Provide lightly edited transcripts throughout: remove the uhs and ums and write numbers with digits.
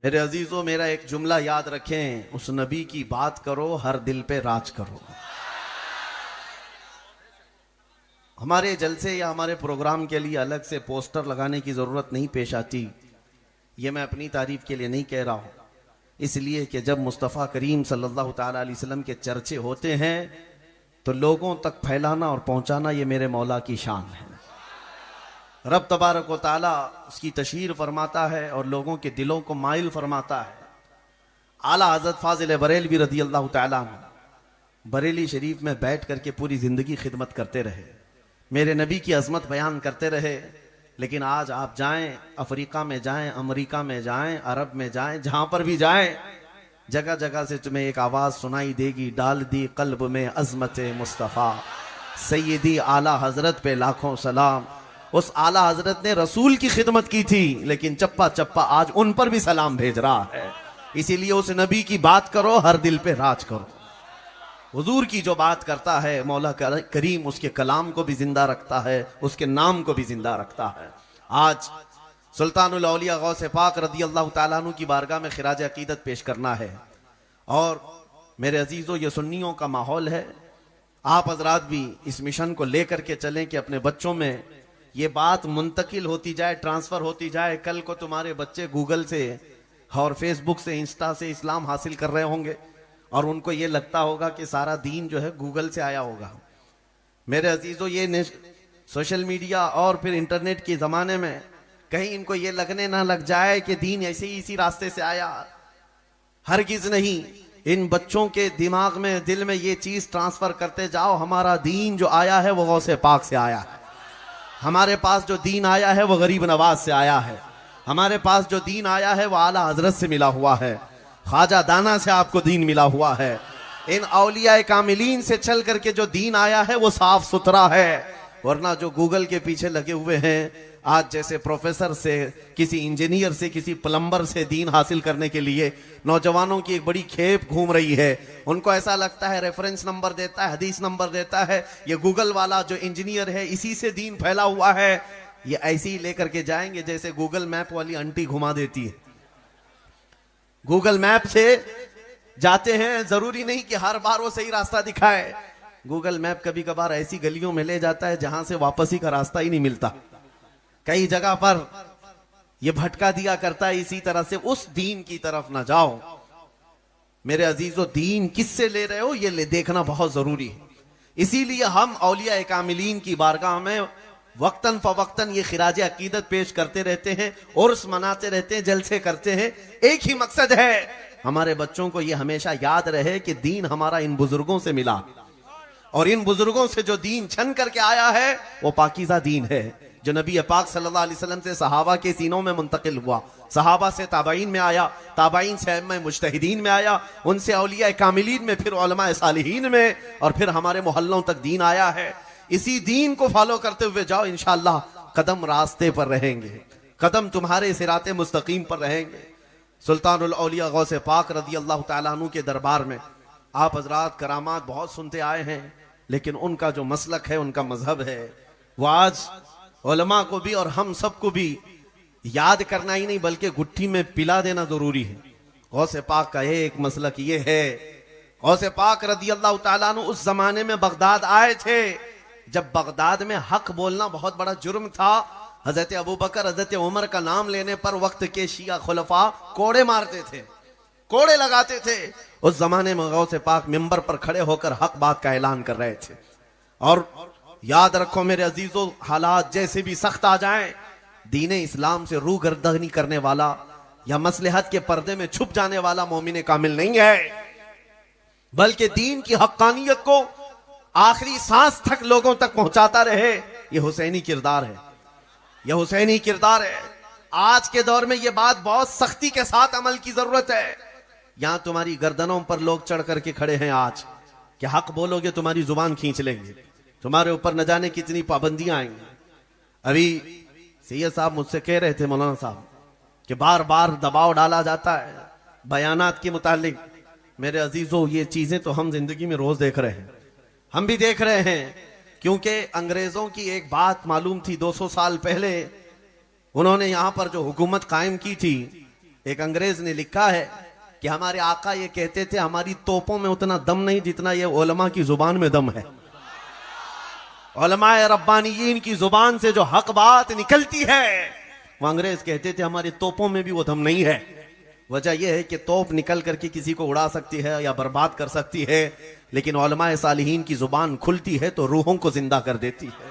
मेरे अजीजों, मेरा एक जुमला याद रखें, उस नबी की बात करो, हर दिल पे राज करो। हमारे जलसे या हमारे प्रोग्राम के लिए अलग से पोस्टर लगाने की जरूरत नहीं पेश आती। ये मैं अपनी तारीफ के लिए नहीं कह रहा हूं, इसलिए कि जब मुस्तफ़ा करीम सल्लल्लाहु ताला अलैहि वसल्लम के चर्चे होते हैं तो लोगों तक फैलाना और पहुंचाना ये मेरे मौला की शान है। रब तबारक व ताला उसकी तशहीर फरमाता है और लोगों के दिलों को माइल फरमाता है। आला हज़रत फाजिल बरेलवी रज़ी अल्लाह ताला अन्हु बरेली शरीफ में बैठ करके पूरी जिंदगी खिदमत करते रहे, मेरे नबी की अजमत बयान करते रहे। लेकिन आज आप जाएं, अफ्रीका में जाएं, अमेरिका में जाएं, अरब में जाएं, जहां पर भी जाएं, जगह जगह से तुम्हें एक आवाज सुनाई देगी, डाल दी कल्ब में अजमत मुस्तफ़ा सैयदी आला हजरत पे लाखों सलाम। उस आला हजरत ने रसूल की खिदमत की थी, लेकिन चप्पा चप्पा आज उन पर भी सलाम भेज रहा है। इसीलिए उस नबी की बात करो, हर दिल पे राज करो। हुजूर की जो बात करता है मौला करीम उसके कलाम को भी जिंदा रखता है, उसके नाम को भी जिंदा रखता है। आज सुल्तानुल औलिया गौसे पाक रज़ी अल्लाह ताला अन्हु की बारगाह में खिराज अकीदत पेश करना है। और मेरे अजीजों, ये सुन्नियों का माहौल है। आप हजरात भी इस मिशन को लेकर के चलें कि अपने बच्चों में ये बात मुंतकिल होती जाए, ट्रांसफर होती जाए। कल को तुम्हारे बच्चे गूगल से और फेसबुक से, इंस्टा से इस्लाम हासिल कर रहे होंगे और उनको ये लगता होगा कि सारा दीन जो है गूगल से आया होगा। मेरे अजीजों, ये सोशल मीडिया और फिर इंटरनेट के ज़माने में कहीं इनको ये लगने ना लग जाए कि दीन ऐसे ही इसी रास्ते से आया। हरगिज नहीं। इन बच्चों के दिमाग में, दिल में ये चीज़ ट्रांसफ़र करते जाओ, हमारा दीन जो आया है वो गौसे पाक से आया है। हमारे पास जो दीन आया है वो गरीब नवाज से आया है। हमारे पास जो दीन आया है वो आला हजरत से मिला हुआ है। ख्वाजा दाना से आपको दीन मिला हुआ है। इन औलिया कामिलीन से चल करके जो दीन आया है वो साफ सुथरा है। वरना जो गूगल के पीछे लगे हुए हैं आज, जैसे प्रोफेसर से, किसी इंजीनियर से, किसी प्लम्बर से दीन हासिल करने के लिए नौजवानों की एक बड़ी खेप घूम रही है। उनको ऐसा लगता है रेफरेंस नंबर देता है, हदीस नंबर देता है, ये गूगल वाला जो इंजीनियर है इसी से दीन फैला हुआ है। ये ऐसे ही लेकर के जाएंगे जैसे गूगल मैप वाली आंटी घुमा देती है। गूगल मैप से जाते हैं, जरूरी नहीं कि हर बार वो सही रास्ता दिखाए। गूगल मैप कभी कभार ऐसी गलियों में ले जाता है जहां से वापसी का रास्ता ही नहीं मिलता। कई जगह पर यह भटका दिया करता है। इसी तरह से उस दीन की तरफ ना जाओ। मेरे अजीजों, दीन किससे ले रहे हो ये देखना बहुत जरूरी है। इसीलिए हम औलिया कामिलीन की बारगाह में वक्तन फवक्तन ये खिराज अकीदत पेश करते रहते हैं, उर्स मनाते रहते हैं, जलसे करते हैं। एक ही मकसद है, हमारे बच्चों को ये हमेशा याद रहे कि दीन हमारा इन बुजुर्गों से मिला और इन बुजुर्गों से जो दीन छन करके आया है वो पाकीज़ा दीन है, जो नबी पाक सल्लल्लाहु अलैहि वसल्लम से सहाबा के सीनों में मुंतकिल हुआ, सहाबा से ताबाइन में आया, ताबाइन से अइम्मा मुज्तहिदीन में आया, उनसे औलिया कामिलीन में, फिर उलमा सालिहीन में, और फिर हमारे मोहल्लों तक दीन आया है। इसी दीन को फॉलो करते हुए जाओ, इंशाअल्लाह कदम रास्ते पर रहेंगे, कदम तुम्हारे सिराते मुस्तकीम पर रहेंगे। सुल्तानुल औलिया गौसे पाक रज़ी अल्लाह ताला अन्हु के दरबार में आप हजरात करामात बहुत सुनते आए हैं, लेकिन उनका जो मसलक है, उनका मजहब है, वो आज उलमा को भी और हम सबको भी याद करना ही नहीं बल्कि गुट्ठी में पिला देना जरूरी है। गौसे पाक का एक मसलक ये है, गौसे पाक रज़ी अल्लाह ताला अन्हु उस जमाने में बगदाद आए थे जब बगदाद में हक बोलना बहुत बड़ा जुर्म था। हजरत अबू बकर, हजरत उमर का नाम लेने पर वक्त के शिया खुलफा कोड़े मारते थे, कोड़े लगाते थे। उस जमाने में गौसे पाक मिंबर पर खड़े होकर हक बात का ऐलान कर रहे थे। और याद रखो मेरे अजीजों, हालात जैसे भी सख्त आ जाएं, दीन इस्लाम से रूह गर्दनी करने वाला या मसलहत के पर्दे में छुप जाने वाला मोमिन कामिल नहीं है, बल्कि दीन की हक्कानियत को आखिरी सांस तक लोगों तक पहुंचाता रहे। यह हुसैनी किरदार है, यह हुसैनी किरदार है। आज के दौर में यह बात बहुत सख्ती के साथ अमल की जरूरत है। यहां तुम्हारी गर्दनों पर लोग चढ़ करके खड़े हैं आज कि हक बोलोगे तुम्हारी जुबान खींच लेंगे, तुम्हारे ऊपर न जाने कितनी पाबंदियां आएंगी। अभी सैयद साहब मुझसे कह रहे थे, मौलाना साहब, कि बार बार दबाव डाला जाता है बयानात के मुतालिक। मेरे अजीजों, ये चीजें तो हम जिंदगी में रोज देख रहे हैं, हम भी देख रहे हैं, क्योंकि अंग्रेजों की एक बात मालूम थी 200 साल पहले। उन्होंने यहां पर जो हुकूमत कायम की थी, एक अंग्रेज ने लिखा है कि हमारे आका ये कहते थे हमारी तोपों में उतना दम नहीं जितना ये उलमा की जुबान में दम है। उलमाए रब्बानीयीन की जुबान से जो हक बात निकलती है, वो अंग्रेज कहते थे हमारी तोपों में भी वो दम नहीं है। वजह यह है कि तोप निकल करके किसी को उड़ा सकती है या बर्बाद कर सकती है, लेकिन उलमाए सालिहीन की जुबान खुलती है तो रूहों को जिंदा कर देती है,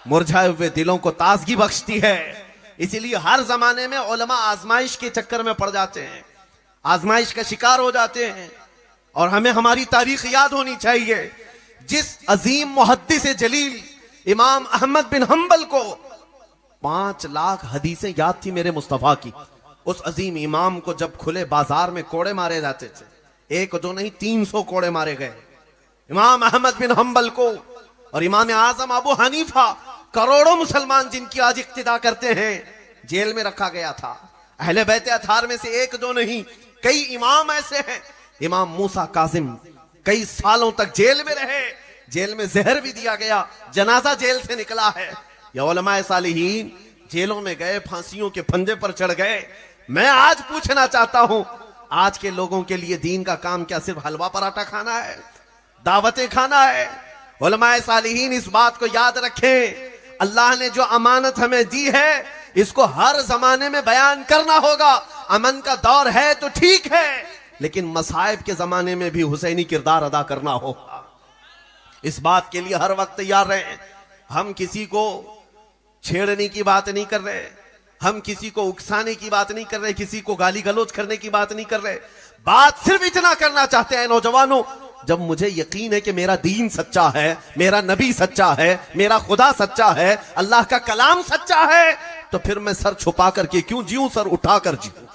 मुरझाए हुए दिलों को ताजगी बख्शती है। इसीलिए हर जमाने में उलमा आजमाइश के चक्कर में पड़ जाते हैं, आजमाइश का शिकार हो जाते हैं। और हमें हमारी तारीख याद होनी चाहिए। जिस अजीम मुहद्दिस जलील इमाम अहमद बिन हंबल को 5 लाख हदीसें याद थी मेरे मुस्तफा की, उस अजीम इमाम को जब खुले बाजार में कोड़े मारे जाते थे, एक दो नहीं 300 कोड़े मारे गए। इमाम अहमद बिन हंबल को और इमाम आजम अबू हनीफा, करोड़ों मुसलमान जिनकी आज इक्तिदा करते हैं, जेल में रखा गया था। अहले बैत अथार में से एक दो नहीं, कई इमाम ऐसे हैं। इमाम मूसा काजिम कई सालों तक जेल में रहे, जेल में जहर भी दिया गया, जनाजा जेल से निकला है। या उलमाए सालिहीन जेलों में गए, फांसियों के फंदे पर चढ़ गए। मैं आज पूछना चाहता हूं, आज के लोगों के लिए दीन का काम क्या सिर्फ हलवा पराठा खाना है, दावतें खाना है? उलमाए सालिहीन इस बात को याद रखें, अल्लाह ने जो अमानत हमें दी है इसको हर जमाने में बयान करना होगा। अमन का दौर है तो ठीक है, लेकिन मसाइब के जमाने में भी हुसैनी किरदार अदा करना होगा। इस बात के लिए हर वक्त तैयार रहें। हम किसी को छेड़ने की बात नहीं कर रहे, हम किसी को उकसाने की बात नहीं कर रहे, किसी को गाली गलौज करने की बात नहीं कर रहे। बात सिर्फ इतना करना चाहते हैं नौजवानों, जब मुझे यकीन है कि मेरा दीन सच्चा है, मेरा नबी सच्चा है, मेरा खुदा सच्चा है, अल्लाह का कलाम सच्चा है, तो फिर मैं सर छुपा करके क्यों जीऊं, सर उठा कर जीऊं।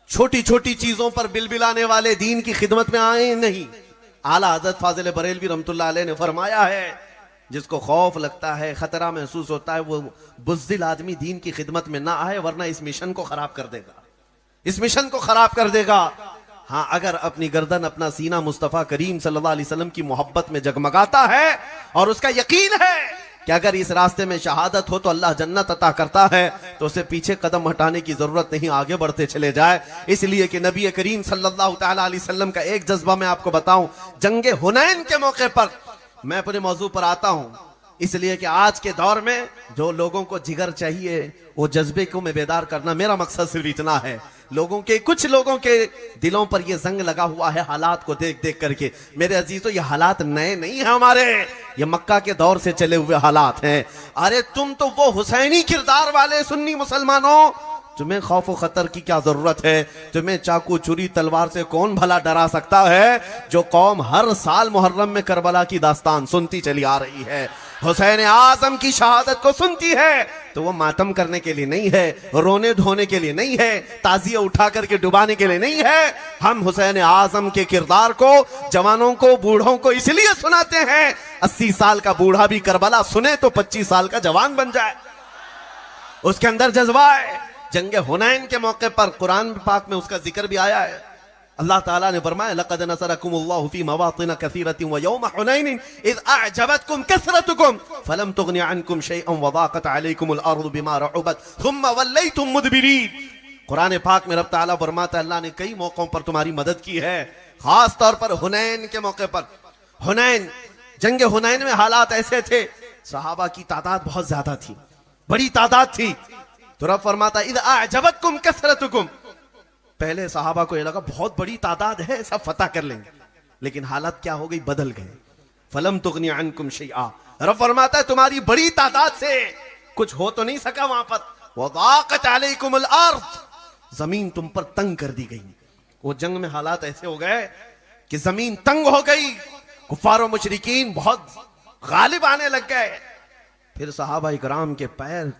छोटी छोटी चीजों पर बिलबिलाने वाले दीन की खिदमत में आए नहीं। आला हजरत फाजिल बरेलवी रहमतुल्लाह अलैह ने फरमाया है, जिसको खौफ लगता है, खतरा महसूस होता है, वो बुज़दिल आदमी दीन की खिदमत में ना आए, वरना इस मिशन को खराब कर देगा, इस मिशन को खराब कर देगा। हाँ, अगर अपनी गर्दन, अपना सीना मुस्तफा करीम सल्लल्लाहु अलैहि वसल्लम की मोहब्बत में जगमगाता है और उसका यकीन है कि अगर इस रास्ते में शहादत हो तो अल्लाह जन्नत अता करता है, तो उसे पीछे कदम हटाने की जरूरत नहीं, आगे बढ़ते चले जाए। इसलिए कि नबी करीम सल्लल्लाहु तआला अलैहि वसल्लम का एक जज्बा मैं आपको बताऊं, जंगे हुनैन के मौके पर मैं अपने मौजू पर आता हूं, इसलिए कि आज के दौर में जो लोगों को जिगर चाहिए वो जज्बे को मैं बेदार करना, मेरा मकसद सिर्फ इतना है। लोगों के, कुछ लोगों के दिलों पर ये जंग लगा हुआ है हालात को देख देख करके। मेरे अजीजों, ये हालात नए नहीं है हमारे, ये मक्का के दौर से चले हुए हालात हैं। अरे तुम तो वो हुसैनी किरदार वाले सुन्नी मुसलमानों, तुम्हें खौफ व खतर की क्या जरूरत है? तुम्हें चाकू छुरी तलवार से कौन भला डरा सकता है? जो कौम हर साल मुहर्रम में करबला की दास्तान सुनती चली आ रही है, हुसैन आजम की शहादत को सुनती है, तो वो मातम करने के लिए नहीं है, रोने धोने के लिए नहीं है, ताजिया उठा करके डुबाने के लिए नहीं है। हम हुसैन आजम के किरदार को जवानों को, बूढ़ों को इसलिए सुनाते हैं, 80 साल का बूढ़ा भी करबला सुने तो 25 साल का जवान बन जाए, उसके अंदर जज्बा है। जंगे हुनैन के मौके पर कुरान पाक में उसका जिक्र भी आया है। अल्लाह ताला ने फरमाया, लक़द नसरकुमुल्लाहु फी मवातिन कसीरतिन व यौम हुनैन इज़ अअजबतकुम कसरतुकुम फलम तुगनि अन्कुम शैअन व ज़ाक़त अलैकुमुल अर्दु बिमा रहुबत थुम्मा वल्लैतुम मुदबिरीन। कुरान पाक में रब ताला फरमाता है, अल्लाह ने कई मौकों पर तुम्हारी मदद की है, खास तौर पर हुनैन के मौके पर। हुनैन, जंग हुनैन में हालात ऐसे थे, सहाबा की तादाद बहुत ज्यादा थी, बड़ी तादाद थी, तो रब फरमाता इज़ अअजबतकुम कसरतुकुम। पहले सहाबा को यह लगा बहुत बड़ी तादाद है, सब फतह कर लेंगे, लेकिन हालत क्या हो गई, बदल गए। फलम तुगनी अन्कुम शैआ, रब फरमाता है तुम्हारी बड़ी तादाद से कुछ हो तो नहीं सका वहां पर। वज़ाक़त अलैकुमुल अर्द, जमीन तुम पर तंग कर दी गई। वो जंग में हालात ऐसे हो गए कि जमीन तंग हो गई, कुफार और मुशरिकीन बहुत गालिब आने लग गए। फिर सहाबा इकराम के पैर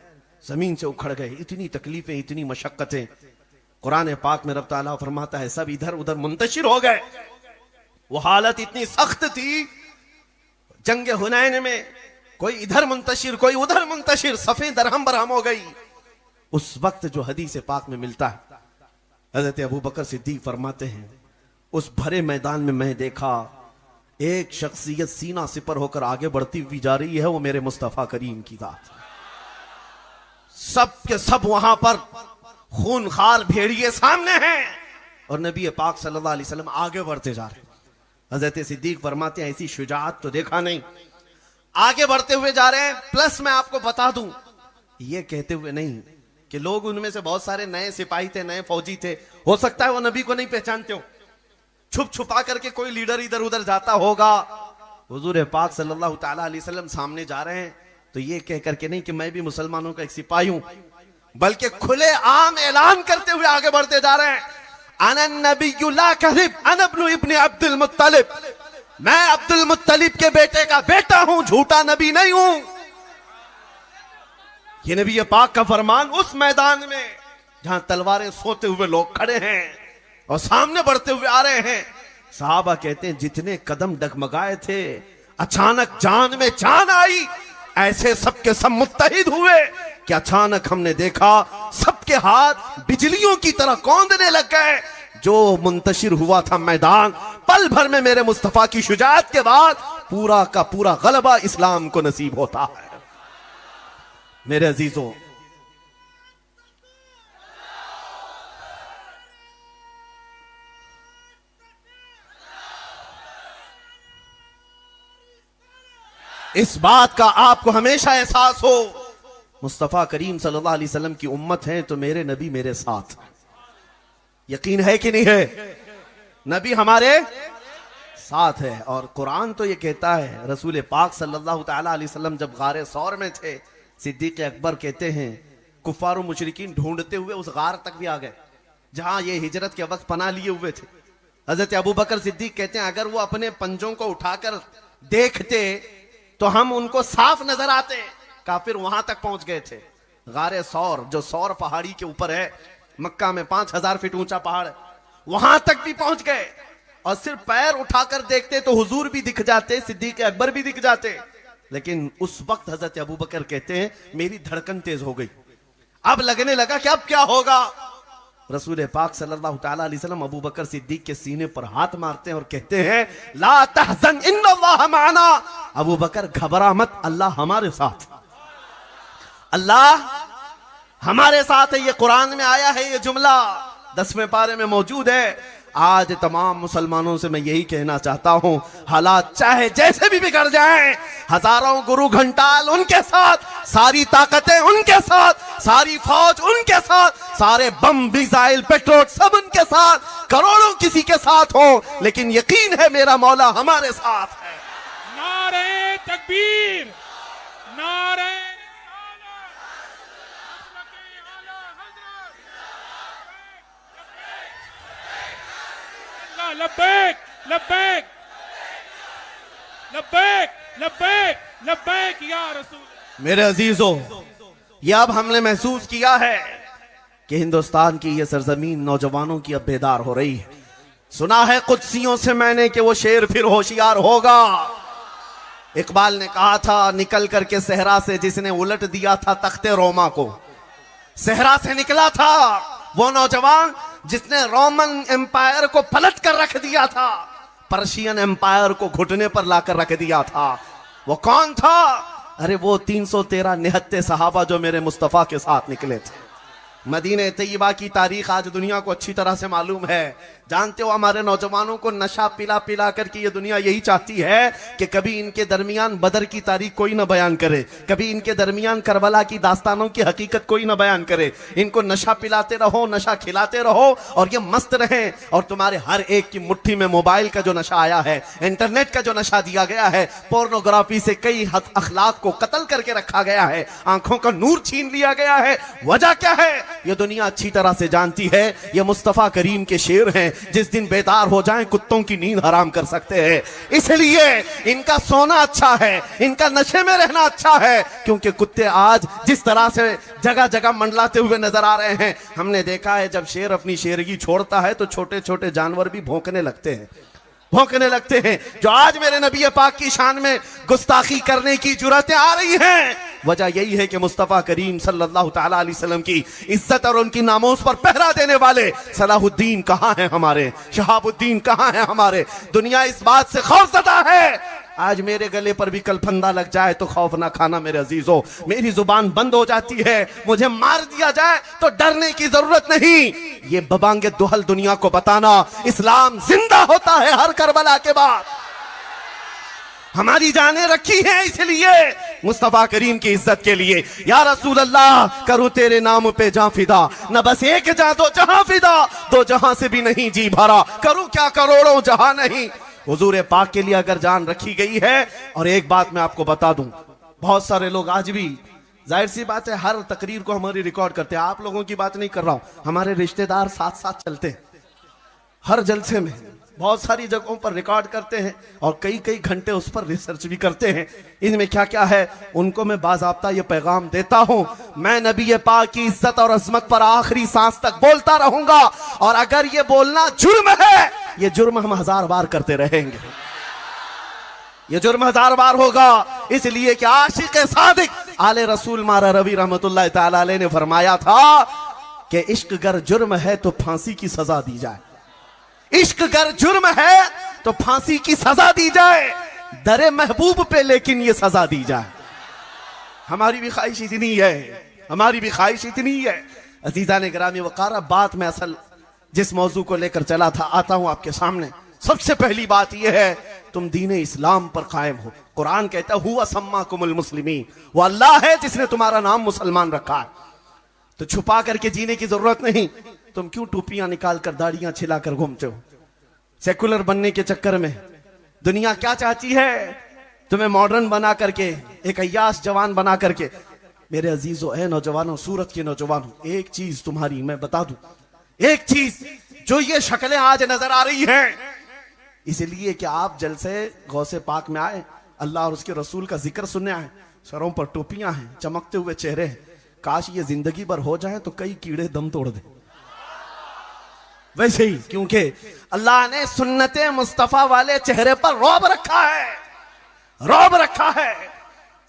जमीन से उखड़ गए, इतनी तकलीफें, इतनी मशक्कतें। कुरान पाक में रब ताला फरमाता है सब इधर उधर मुंतशिर हो गए। वो हालत इतनी सख्त थी जंग हुनैन में, कोई इधर मुंतशिर कोई उधर मुंतशिर, सफेद दरहम बरहम हो गई। उस वक्त जो हदीस पाक में मिलता है, हजरत अबू बकर सिद्दीक फरमाते हैं, उस भरे मैदान में मैं देखा एक शख्सियत सीना सिपर होकर आगे बढ़ती हुई जा रही है, वो मेरे मुस्तफा करीम की जात। सब के सब वहां पर खूनखार भेड़िए सामने हैं और नबी पाक सल्लल्लाहु अलैहि वसल्लम आगे बढ़ते जा रहे हैं। हजरत सिद्दीक फरमाते हैं ऐसी शुजाअत तो देखा नहीं, आगे बढ़ते हुए जा रहे हैं। प्लस मैं आपको बता दूं, ये कहते हुए नहीं कि लोग उनमें से बहुत सारे नए सिपाही थे, नए फौजी थे, हो सकता है वो नबी को नहीं पहचानते हो, छुप छुपा करके कोई लीडर इधर उधर जाता होगा। हुजूर पाक सल्लल्लाहु ताला अलैहि वसल्लम सामने जा रहे हैं तो ये कह करके नहीं कि मैं भी मुसलमानों का एक सिपाही हूं, बल्कि खुले आम ऐलान करते हुए आगे बढ़ते जा रहे हैं। अनन नबिय्यु ला कज़िब अना इब्न अब्दुल मुत्तलिब, मैं अब्दुल मुत्तलिब के बेटे का बेटा हूं, झूठा नबी नहीं हूं। ये नबी पाक का फरमान उस मैदान में जहां तलवारें सोते हुए लोग खड़े हैं और सामने बढ़ते हुए आ रहे हैं। सहाबा कहते हैं जितने कदम डगमगाए थे, अचानक जान में जान आई, ऐसे सबके सब मुत्तहिद हुए कि अचानक हमने देखा सबके हाथ बिजलियों की तरह कौंधने लग गए। जो मुंतशिर हुआ था मैदान, पल भर में मेरे मुस्तफा की शुजाअत के बाद पूरा का पूरा गलबा इस्लाम को नसीब होता है। मेरे अजीजों, इस बात का आपको हमेशा एहसास हो, मुस्तफा करीम सल्लल्लाहु अलैहि वसल्लम की उम्मत है तो मेरे नबी मेरे साथ। यकीन है कि नहीं है? नबी हमारे साथ है। और कुरान तो ये कहता है, रसूल पाक सल्लल्लाहु ताला अलैहि वसल्लम जब गारे सौर में थे, सिद्दीक अकबर कहते हैं कुफार और मुशरिकीन ढूंढते हुए उस गार तक भी आ गए जहां ये हिजरत के वक्त पनाह लिए हुए थे। हजरत अबू बकर सिद्दीक कहते हैं अगर वो अपने पंजों को उठाकर देखते तो हम उनको साफ नजर आते। काफिर वहां तक पहुंच गए थे। गारे सौर, जो सौर पहाड़ी के ऊपर है, मक्का में 5000 फीट ऊंचा पहाड़ है, वहां तक भी पहुंच गए और सिर्फ पैर उठाकर देखते तो हुजूर भी दिख जाते, सिद्दीक अकबर भी दिख जाते। लेकिन उस वक्त हजरत अबू बकर कहते हैं मेरी धड़कन तेज हो गई, अब लगने लगा कि अब क्या होगा। रसूल पाक सल्लल्लाहु ताला अलैहि वसल्लम अबू बकर सिद्दीक के सीने पर हाथ मारते हैं और कहते हैं ला तहज़न इन्नल्लाह माना, अबू बकर घबरा मत, अल्लाह हमारे साथ, अल्लाह हमारे साथ है। ये कुरान में आया है, ये जुमला 10वें पारे में मौजूद है। आज तमाम मुसलमानों से मैं यही कहना चाहता हूं, हालात चाहे जैसे भी बिगड़ जाएं, हजारों गुरु घंटाल उनके साथ, सारी ताकतें उनके साथ, सारी फौज उनके साथ, सारे बम मिसाइल पेट्रोल सब उनके साथ, करोड़ों किसी के साथ हो, लेकिन यकीन है मेरा मौला हमारे साथ है। नारे तकबीर, नारे लब्बैक लब्बैक लब्बैक लब्बैक लब्बैक या रसूल। मेरे अजीजों, ये अब हमने महसूस किया है कि हिंदुस्तान की ये सरजमीन नौजवानों की अब बेदार हो रही है। सुना है कुदसियों से मैंने कि वो शेर फिर होशियार होगा। इकबाल ने कहा था निकल करके सहरा से जिसने उलट दिया था तख्ते रोमा को, सहरा से निकला था वो नौजवान जिसने रोमन एम्पायर को पलट कर रख दिया था, पर्शियन एम्पायर को घुटने पर लाकर रख दिया था। वो कौन था? अरे वो 313 निहत्ते सहाबा जो मेरे मुस्तफा के साथ निकले थे। मदीने तैयबा की तारीख आज दुनिया को अच्छी तरह से मालूम है। जानते हो हमारे नौजवानों को नशा पिला पिला करके ये दुनिया यही चाहती है कि कभी इनके दरमियान बदर की तारीख कोई ना बयान करे, कभी इनके दरमियान करबला की दास्तानों की हकीकत कोई ना बयान करे। इनको नशा पिलाते रहो, नशा खिलाते रहो और ये मस्त रहें। और तुम्हारे हर एक की मुट्ठी में मोबाइल का जो नशा आया है, इंटरनेट का जो नशा दिया गया है, पोर्नोग्राफी से कई अखलाक को कत्ल करके रखा गया है, आंखों का नूर छीन लिया गया है। वजह क्या है? ये दुनिया अच्छी तरह से जानती है ये मुस्तफा करीम के शेर हैं, जिस दिन बेदार हो जाएं कुत्तों की नींद हराम कर सकते हैं। इसलिए इनका सोना अच्छा है, इनका नशे में रहना अच्छा है, क्योंकि कुत्ते आज जिस तरह से जगह जगह मंडलाते हुए नजर आ रहे हैं। हमने देखा है जब शेर अपनी शेरगी छोड़ता है तो छोटे छोटे जानवर भी भौंकने लगते हैं, भौंकने लगते हैं। जो आज मेरे नबी पाक की शान में गुस्ताखी करने की जुर्रतें आ रही हैं, वजह यही है कि मुस्तफ़ा करीम सल्लल्लाहु तआला अलैहि वसल्लम की इज्जत और उनकी नामोस पर पहरा देने वाले सलाहुद्दीन कहाँ हैं हमारे, शहाबुद्दीन कहाँ हैं हमारे। दुनिया इस बात से खौफज़दा है, आज मेरे गले पर भी कल फंदा लग जाए तो खौफ ना खाना मेरे अजीजों। मेरी जुबान बंद हो जाती है, मुझे मार दिया जाए तो डरने की जरूरत नहीं। ये बबांगे दुहल दुनिया को बताना, इस्लाम जिंदा होता है हर करबला के बाद। हमारी जानें रखी हैं इसलिए मुस्तफा करीम की इज्जत के लिए। या रसूल अल्लाह करूं तेरे नाम पे जां फिदा, न बस एक जां दो जहां फिदा, दो जहां से भी नहीं जी भरा, करूं क्या करोड़ों जहां नहीं। हुजूर पाक के लिए अगर जान रखी गई है। और एक बात मैं आपको बता दूं, बहुत सारे लोग आज भी, जाहिर सी बात है, हर तकरीर को हमारी रिकॉर्ड करते हैं। आप लोगों की बात नहीं कर रहा हूं, हमारे रिश्तेदार साथ साथ चलते हैं हर जलसे में, बहुत सारी जगहों पर रिकॉर्ड करते हैं और कई कई घंटे उस पर रिसर्च भी करते हैं इनमें क्या क्या है। उनको मैं बाज़ाब्ता ये पैगाम देता हूं, मैं नबी पाक की इज्जत और अजमत पर आखिरी सांस तक बोलता रहूंगा, और अगर ये बोलना जुर्म है, ये जुर्म हम 1000 बार करते रहेंगे, ये जुर्म 1000 बार होगा। इसलिए कि आशिक सादिक आले रसूल मारा रवि रहमतुल्लाह तआला अलैह ने फरमाया था कि इश्क गर जुर्म है तो फांसी की सजा दी जाए, इश्क गर जुर्म है तो फांसी की सजा दी जाए, दरे महबूब पे लेकिन ये सजा दी जाए। हमारी भी ख्वाहिश इतनी है, हमारी भी ख्वाहिश इतनी है। अजीज़ान गिरामी वक़ार, बात में असल जिस मौजू को लेकर चला था आता हूं आपके सामने। सबसे पहली बात यह है, तुम दीन इस्लाम पर कायम हो। कुरान कहता है हुवा सम्माकुमुल मुस्लिमीन, वो अल्लाह है जिसने तुम्हारा नाम मुसलमान रखा है। तो छुपा करके जीने की जरूरत नहीं। तुम क्यों टोपियां निकाल कर दाढ़ियां छिलाकर घूमते हो सेकुलर बनने के चक्कर में? दुनिया क्या चाहती है? तुम्हें मॉडर्न बना करके, एक अय्याश जवान बना करके। मेरे अजीजों, ए नौजवानों, सूरत के नौजवानों, एक चीज तुम्हारी मैं बता दूं, एक चीज, जो ये शक्लें आज नजर आ रही हैं इसलिए कि आप जलसे गौसे पाक में आए, अल्लाह और उसके रसूल का जिक्र सुनने आए, सरों पर टोपियां हैं, चमकते हुए चेहरे हैं। काश ये जिंदगी भर हो जाए तो कई कीड़े दम तोड़ दे। वैसे ही, क्योंकि अल्लाह ने सुन्नते मुस्तफा वाले चेहरे पर रौब रखा है, रौब रखा है।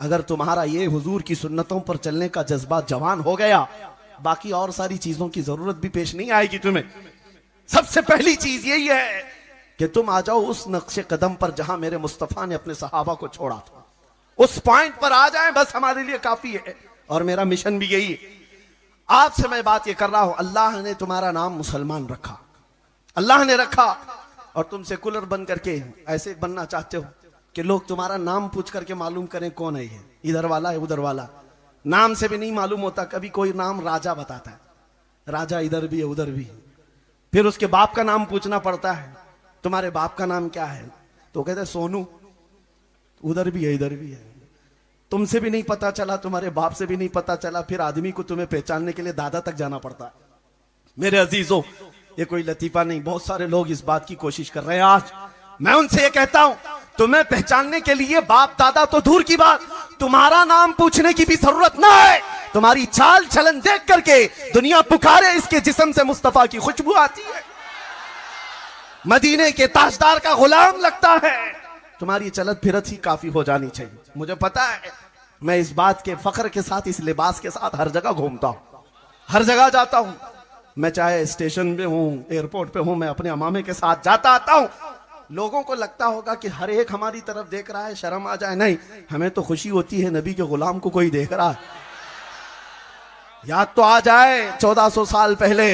अगर तुम्हारा ये हुजूर की सुन्नतों पर चलने का जज्बा जवान हो गया, बाकी और सारी चीजों की जरूरत भी पेश नहीं आएगी तुम्हें। सबसे पहली चीज यही है कि तुम आ जाओ उस नक्शे कदम पर जहां मेरे मुस्तफा ने अपने सहाबा को छोड़ा था, उस पॉइंट पर आ जाएं, बस हमारे लिए काफी है। और मेरा मिशन भी यही है। आपसे मैं बात ये कर रहा हूं, अल्लाह ने तुम्हारा नाम मुसलमान रखा, अल्लाह ने रखा, और तुम सेकुलर बन करके ऐसे बनना चाहते हो कि लोग तुम्हारा नाम पूछ करके मालूम करें कौन है ये, इधर वाला है उधर वाला। नाम से भी नहीं मालूम होता। कभी कोई नाम राजा बताता है, राजा इधर भी है उधर भी, फिर उसके बाप का नाम पूछना पड़ता है, तुम्हारे बाप का नाम क्या है? तो कहते हैं सोनू, उधर भी है इधर भी है। तुमसे भी नहीं पता चला, तुम्हारे बाप से भी नहीं पता चला, फिर आदमी को तुम्हें पहचानने के लिए दादा तक जाना पड़ता है। मेरे अजीजों, ये कोई लतीफा नहीं, बहुत सारे लोग इस बात की कोशिश कर रहे हैं। आज मैं उनसे ये कहता हूं, तुम्हें पहचानने के लिए बाप दादा तो दूर की बात, तुम्हारा नाम पूछने की भी जरूरत ना है। तुम्हारी चाल चलन देख करके दुनिया पुकारे, इसके जिस्म से मुस्तफा की खुशबू आती है, मदीने के ताजदार का गुलाम लगता है। तुम्हारी चलत फिरत ही काफी हो जानी चाहिए। मुझे पता है, मैं इस बात के फख्र के साथ, इस लिबास के साथ हर जगह घूमता हूं, हर जगह जाता हूं। मैं चाहे स्टेशन पे हूं, एयरपोर्ट पे हूं, मैं अपने अमामे के साथ जाता आता हूं। लोगों को लगता होगा कि हर एक हमारी तरफ देख रहा है, शर्म आ जाए। नहीं, हमें तो खुशी होती है नबी के गुलाम को कोई देख रहा है। याद तो आ जाए 1400 साल पहले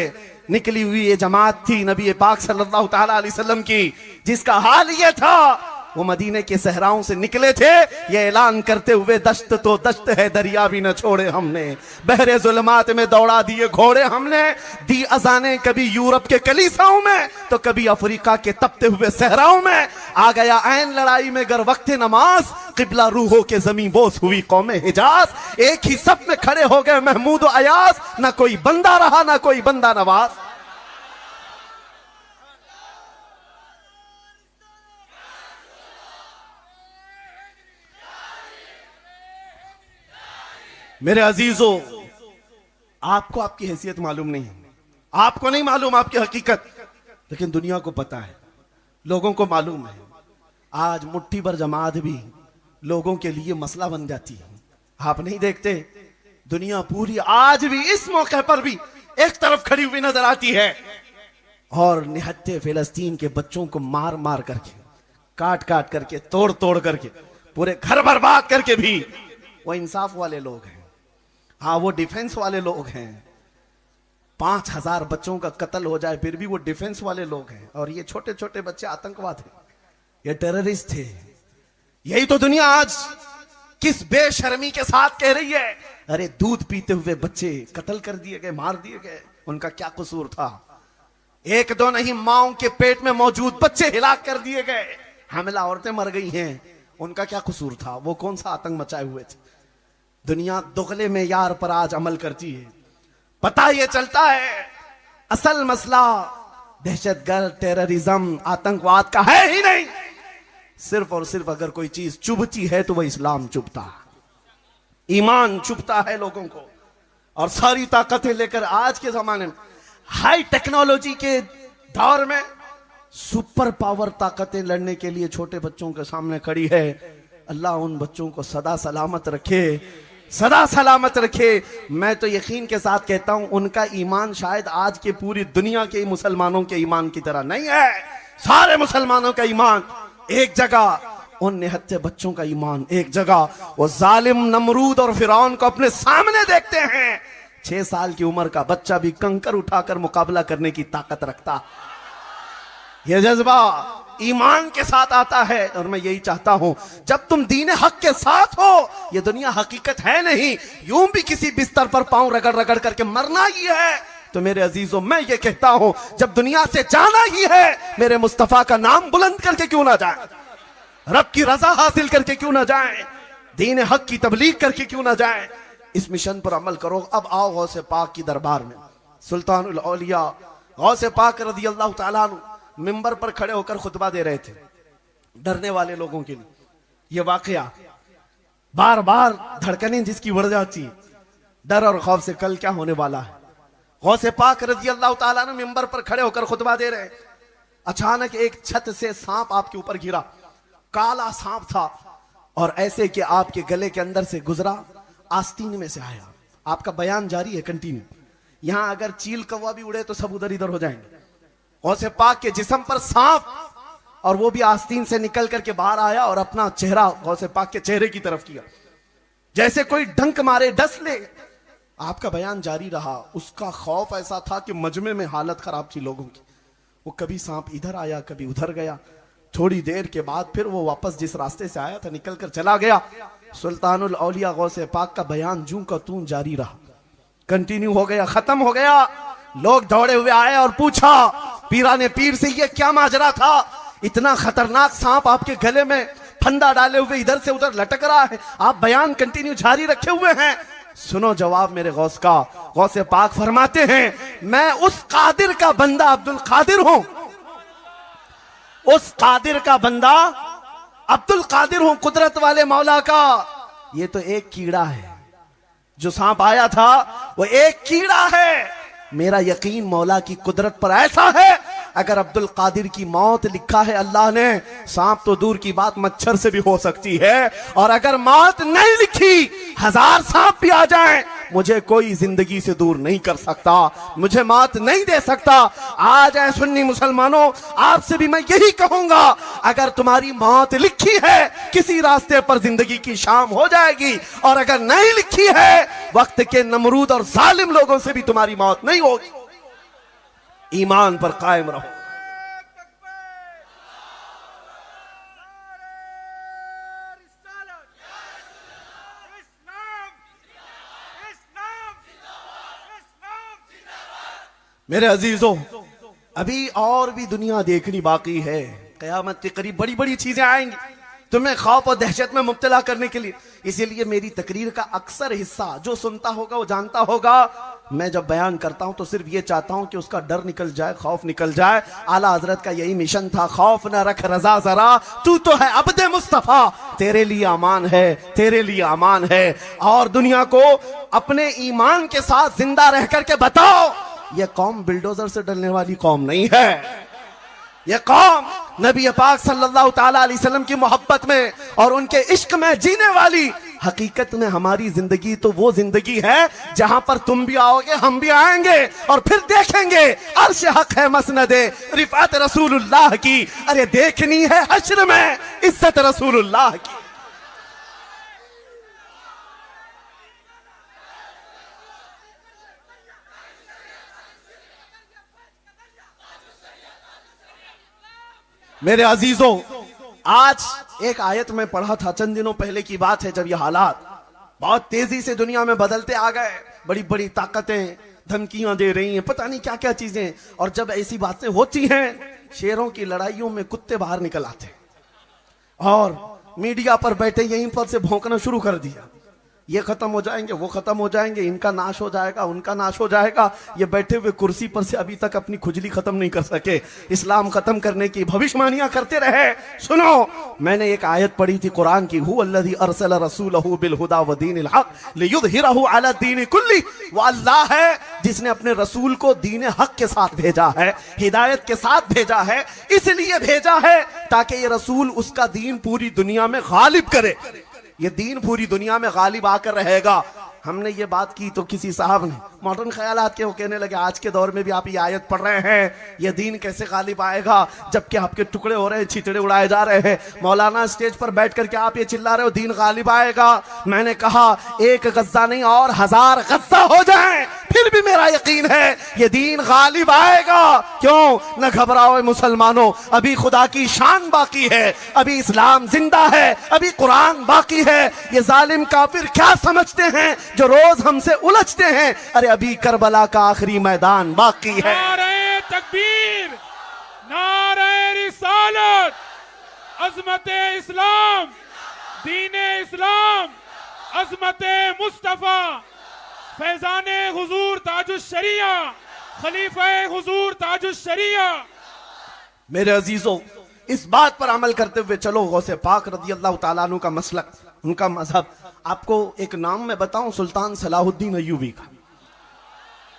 निकली हुई ये जमात थी नबी पाक सल्लल्लाहु तआला अलैहि वसल्लम की, जिसका हाल ये था, वो मदीने के सहराओं से निकले थे ये ऐलान करते हुए, दश्त तो दश्त है दरिया भी न छोड़े हमने, बहरे जुल्मात में दौड़ा दिए घोड़े हमने, दी अजाने कभी यूरोप के कलीसाओं में तो कभी अफ्रीका के तपते हुए सहराओं में। आ गया ऐन लड़ाई में गर वक्त नमाज, किबला रूहों के जमीन बोस हुई कौमे हिजाज। एक ही सब में खड़े हो गए महमूद और अयाज, ना कोई बंदा रहा ना कोई बंदा नवाज। मेरे अजीजों, आपको आपकी हैसियत मालूम नहीं है, आपको नहीं मालूम आपकी हकीकत, लेकिन दुनिया को पता है, लोगों को मालूम है। आज मुट्ठी भर जमात भी लोगों के लिए मसला बन जाती है। आप नहीं देखते दुनिया पूरी आज भी इस मौके पर भी एक तरफ खड़ी हुई नजर आती है और निहत्थे फिलिस्तीन के बच्चों को मार मार करके, काट काट करके, तोड़ तोड़ करके, पूरे घर बर्बाद करके भी वो इंसाफ वाले लोग हैं। हाँ, वो डिफेंस वाले लोग हैं। 5000 बच्चों का कत्ल हो जाए फिर भी वो डिफेंस वाले लोग हैं। और ये छोटे छोटे बच्चे आतंकवाद हैं, ये टेररिस्ट थे। यही तो दुनिया आज किस बेशर्मी के साथ कह रही है, अरे दूध पीते हुए बच्चे कत्ल कर दिए गए, मार दिए गए, उनका क्या कसूर था? एक दो नहीं, माओ के पेट में मौजूद बच्चे हिलाक कर दिए गए, हमला औरतें मर गई हैं, उनका क्या कसूर था? वो कौन सा आतंक मचाए हुए थे? दुनिया दुगले में यार पर आज अमल करती है। पता ये चलता है असल मसला दहशतगर्द, टेररिज्म, आतंकवाद का है ही नहीं। सिर्फ और सिर्फ अगर कोई चीज चुभती है तो वह इस्लाम चुभता है, ईमान चुभता है लोगों को। और सारी ताकतें लेकर आज के जमाने में, हाई टेक्नोलॉजी के दौर में, सुपर पावर ताकतें लड़ने के लिए छोटे बच्चों के सामने खड़ी है। अल्लाह उन बच्चों को सदा सलामत रखे, सदा सलामत रखे। मैं तो यकीन के साथ कहता हूं उनका ईमान शायद आज के पूरी दुनिया के मुसलमानों के ईमान की तरह नहीं है। सारे मुसलमानों का ईमान एक जगह, उन निहत्थे बच्चों का ईमान एक जगह। वो जालिम नमरूद और फिरौन को अपने सामने देखते हैं। 6 साल की उम्र का बच्चा भी कंकर उठाकर मुकाबला करने की ताकत रखता। यह जज्बा ईमान के साथ आता है। और मैं यही चाहता हूं जब तुम दीन हक के साथ हो, यह दुनिया हकीकत है नहीं, यूं भी किसी बिस्तर पर पांव रगड़ रगड़ करके मरना ही है। तो मेरे अजीजों, मैं ये कहता हूं जब दुनिया से जाना ही है, मेरे मुस्तफा का नाम बुलंद करके क्यों ना जाए, रब की रजा हासिल करके क्यों ना जाए, दीन हक की तबलीग करके क्यों ना जाए। इस मिशन पर अमल करो। अब आओ गौसे पाक की दरबार में। सुल्तानुल औलिया गौसे पाक रज़ी अल्लाह तआला अन्हु मिंबर पर खड़े होकर खुतबा दे रहे थे डरने वाले लोगों के लिए। यह वाकया बार बार धड़कनें जिसकी बढ़ जाती, डर और खौफ से कल क्या होने वाला है। गौसे पाक रज़ी अल्लाह तआला अन्हु मिंबर पर खड़े होकर खुतबा दे रहे। अचानक एक छत से सांप आपके ऊपर गिरा। काला सांप था और ऐसे कि आपके गले के अंदर से गुजरा, आस्तीन में से आया। आपका बयान जारी है कंटिन्यू। यहां अगर चील कौवा भी उड़े तो सब उधर इधर हो जाएंगे। गौसे पाक के जिस्म पर सांप, और वो भी आस्तीन से निकल करके बाहर आया और अपना चेहरा गौसे पाक के चेहरे की तरफ किया, जैसे कोई डंक मारे, डस ले। आपका बयान जारी रहा। उसका खौफ ऐसा था कि मजमे में हालत खराब थी लोगों की। वो कभी सांप इधर आया, कभी उधर गया। थोड़ी देर के बाद फिर वो वापस जिस रास्ते से आया था निकल कर चला गया। सुल्तानुल औलिया गौसे पाक का बयान जूं का तूं जारी रहा, कंटिन्यू हो गया, खत्म हो गया। लोग दौड़े हुए आए और पूछा पीराने पीर से, ये क्या माजरा था? इतना खतरनाक सांप आपके गले में फंदा डाले हुए इधर से उधर लटक रहा है, आप बयान कंटिन्यू जारी रखे हुए हैं। सुनो जवाब मेरे गौस का। गौसे पाक फरमाते हैं, मैं उस कादिर का बंदा अब्दुल कादिर हूं, उस कादिर का बंदा अब्दुल कादिर हूं, कुदरत वाले मौला का। ये तो एक कीड़ा है, जो सांप आया था वो एक कीड़ा है। मेरा यकीन मौला की कुदरत पर ऐसा है, अगर अब्दुल कादिर की मौत लिखा है अल्लाह ने, सांप तो दूर की बात मच्छर से भी हो सकती है। और अगर मौत नहीं लिखी, 1000 सांप भी आ जाएं, मुझे कोई जिंदगी से दूर नहीं कर सकता, मुझे मौत नहीं दे सकता। आज ऐ सुन्नी मुसलमानों, आपसे भी मैं यही कहूंगा, अगर तुम्हारी मौत लिखी है, किसी रास्ते पर जिंदगी की शाम हो जाएगी। और अगर नहीं लिखी है, वक्त के नमरूद और जालिम लोगों से भी तुम्हारी मौत नहीं होगी। ईमान पर कायम रहो। मेरे अजीजों, अभी और भी दुनिया देखनी बाकी है। क़यामत के करीब बड़ी बड़ी चीजें आएंगी तुम्हें खौफ और दहशत में मुब्तला करने के लिए। इसीलिए मेरी तकरीर का अक्सर हिस्सा जो सुनता होगा वो जानता होगा, मैं जब बयान करता हूं तो सिर्फ ये चाहता हूं कि उसका डर निकल जाए, खौफ निकल जाए। आला हजरत का यही मिशन था, खौफ न रख रजा जरा, तू तो है अब्दे मुस्तफा, तेरे लिए अमान है, तेरे लिए अमान है। और दुनिया को अपने ईमान के साथ जिंदा रह करके बताओ, यह कौम बिल्डोजर से डरने वाली कौम नहीं है। यह कौम नबी पाक सल्लल्लाहु ताला अलैहि वसल्लम की मोहब्बत में और उनके इश्क में जीने वाली हकीकत में हमारी जिंदगी तो वो जिंदगी है जहां पर तुम भी आओगे, हम भी आएंगे और फिर देखेंगे अर्श हक है मसनदे रिफात रसूलुल्लाह की। अरे देखनी है हश्र में इज्जत रसूलुल्लाह की। मेरे अजीजों, आज एक आयत में पढ़ा था, चंद दिनों पहले की बात है, जब ये हालात बहुत तेजी से दुनिया में बदलते आ गए, बड़ी बड़ी ताकतें धमकियां दे रही हैं, पता नहीं क्या क्या चीजें, और जब ऐसी बातें होती हैं शेरों की लड़ाइयों में कुत्ते बाहर निकल आते और मीडिया पर बैठे यहीं पर से भौंकना शुरू कर दिया। ये खत्म हो जाएंगे, वो खत्म हो जाएंगे, इनका नाश हो जाएगा, उनका नाश हो जाएगा। ये बैठे हुए कुर्सी पर से अभी तक अपनी खुजली खत्म नहीं कर सके, इस्लाम खत्म करने की भविष्यवाणियां करते रहे। सुनो, मैंने एक आयत पढ़ी थी कुरान की, हुवल्लज़ी अरसला रसूलहू बिल हुदा व दीनिल हक लियुज़हिरहू अला दीनि कुल्ली। वो अल्लाह है जिसने अपने रसूल को दीन हक के साथ भेजा है, हिदायत के साथ भेजा है। इसलिए भेजा है ताकि ये रसूल उसका दीन पूरी दुनिया में गालिब करे। ये दीन पूरी दुनिया में गालिब आकर रहेगा। हमने ये बात की तो किसी साहब ने मॉडर्न ख्यालात के वो कहने लगे, आज के दौर में भी आप ये आयत पढ़ रहे हैं, ये दीन कैसे गालिब आएगा जबकि आपके टुकड़े हो रहे हैं, छितड़े उड़ाए जा रहे हैं। मौलाना स्टेज पर बैठ करके आप ये चिल्ला रहे हो दीन गालिब आएगा। मैंने कहा एक गज्जा नहीं और 1000 गज्जा हो जाएं फिर भी मेरा यकीन है ये दीन गालिब आएगा। क्यों न घबराओ मुसलमानों, अभी खुदा की शान बाकी है, अभी इस्लाम जिंदा है, अभी कुरान बाकी है। ये जालिम काफिर क्या समझते हैं जो रोज हमसे उलझते हैं? अरे अभी करबला का आखिरी मैदान बाकी है। नारे तकबीर, नारे रिसालत, अज़मते इस्लाम, दीने इस्लाम, अज़मते मुस्तफा, फैजाने हुजूर ताजुश शरिया, खलीफे हुजूर ताजुश शरिया। मेरे अजीजों, इस बात पर अमल करते हुए चलो गौसे पाक रज़ी अल्लाह ताला अन्हु का मसलक, उनका मजहब। आपको एक नाम मैं बताऊं, सुल्तान सलाहुद्दीन अय्यूबी का।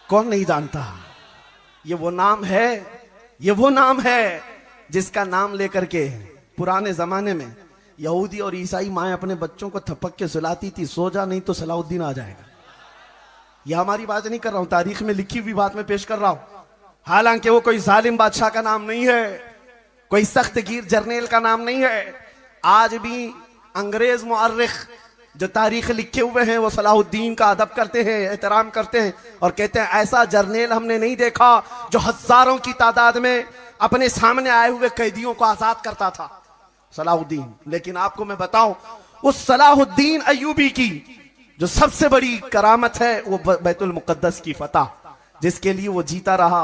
कौन नहीं जानता? ये वो नाम है, ये वो नाम है जिसका नाम लेकर के पुराने जमाने में यहूदी और ईसाई माएं अपने बच्चों को थपक के सुलाती थी, सो जा नहीं तो सलाहुद्दीन आ जाएगा। यह हमारी बात नहीं कर रहा हूं, तारीख में लिखी हुई बात में पेश कर रहा हूं। हालांकि वो कोई जालिम बादशाह का नाम नहीं है, कोई सख्त गिर जर्नेल का नाम नहीं है। आज भी अंग्रेज मुअर्रिख जो तारीख लिखे हुए हैं वो सलाहुद्दीन का अदब करते हैं, एहतराम करते हैं और कहते हैं ऐसा जर्नेल हमने नहीं देखा जो हजारों की तादाद में अपने सामने आए हुए कैदियों को आजाद करता था, सलाहुद्दीन। लेकिन आपको मैं बताऊं, उस सलाहुद्दीन अय्यूबी की जो सबसे बड़ी करामत है वो बैतुल मुकद्दस की फतह, जिसके लिए वो जीता रहा,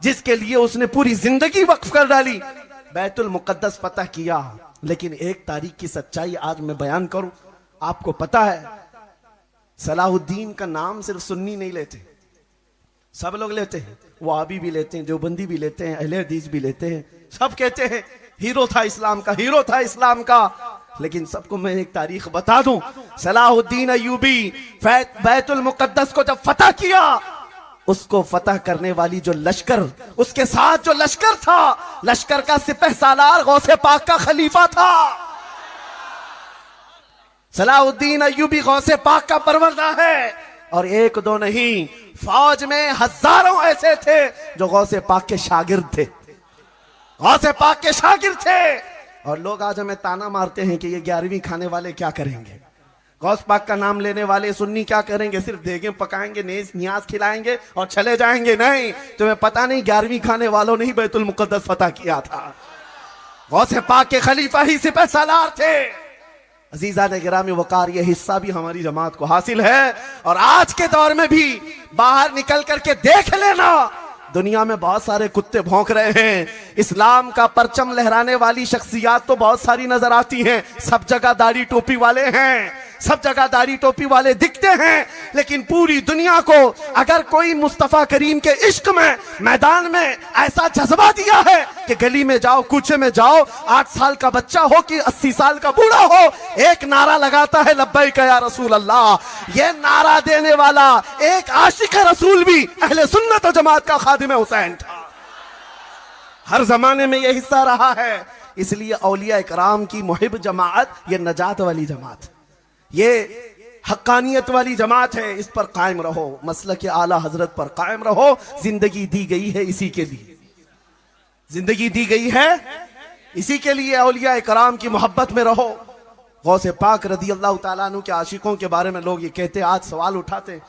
जिसके लिए उसने पूरी जिंदगी वक्फ कर डाली, बैतुल मुकद्दस फतह किया। लेकिन एक तारीख की सच्चाई आज मैं बयान करूं, आपको पता है सलाहुद्दीन का नाम सिर्फ सुन्नी नहीं लेते, सब लोग लेते हैं, वहाबी भी लेते हैं, देवबंदी भी लेते हैं, अहले हदीस भी लेते हैं, सब कहते हैं हीरो था इस्लाम का, हीरो था इस्लाम का। लेकिन सबको मैं एक तारीख बता दूं, सलाहुद्दीन अय्यूबी बैतुल मुकद्दस को जब फतह किया, उसको फतह करने वाली जो लश्कर, उसके साथ जो लश्कर था, लश्कर का सिपह सालार गौसे पाक का खलीफा था। सलाहुद्दीन अय्यूबी गौसे पाक का परवरदा है, और एक दो नहीं, फौज में हजारों ऐसे थे जो गौसे पाक के शागिर्द थे, गौसे पाक के शागिर्द थे। और लोग आज हमें ताना मारते हैं कि ये 11वीं खाने वाले क्या करेंगे, गौस पाक का नाम लेने वाले सुन्नी क्या करेंगे, सिर्फ देगे पकाएंगे, न्याज खिलाएंगे और चले जाएंगे। नहीं, तुम्हें पता नहीं 11वीं खाने वालों ने ही बैतुल मुकद्दस फतह किया था, गौसे पाक के खलीफा ही सिपह सालार थे। अजीज़ान गिरामी वकार, ये हिस्सा भी हमारी जमात को हासिल है। और आज के दौर में भी बाहर निकल करके देख लेना, दुनिया में बहुत सारे कुत्ते भौंक रहे हैं, इस्लाम का परचम लहराने वाली शख्सियात तो बहुत सारी नजर आती हैं, सब जगह दाढ़ी टोपी वाले हैं, सब जगह दाढ़ी टोपी वाले दिखते हैं। लेकिन पूरी दुनिया को अगर कोई मुस्तफा करीम के इश्क में मैदान में ऐसा जज्बा दिया है कि गली में जाओ, कूचे में जाओ, 8 साल का बच्चा हो कि 80 साल का बूढ़ा हो, एक नारा लगाता है लब्बैक या रसूल अल्लाह। ये नारा देने वाला एक आशिक रसूल भी अहले सुन्नत व जमात का खादिम हुसैन था। हर जमाने में यह हिस्सा रहा है। इसलिए औलिया इकराम की मुहिब जमात ये नजात वाली जमात, ये हक्कानियत वाली जमात है, इस पर कायम रहो, मसलक आला हजरत पर कायम रहो। जिंदगी दी गई है इसी के लिए, जिंदगी दी गई है इसी के लिए। औलिया इकराम की मोहब्बत में रहो। गौसे पाक रदी अल्लाह ताला अन्हु के आशिकों के बारे में लोग ये कहते, आज सवाल उठाते,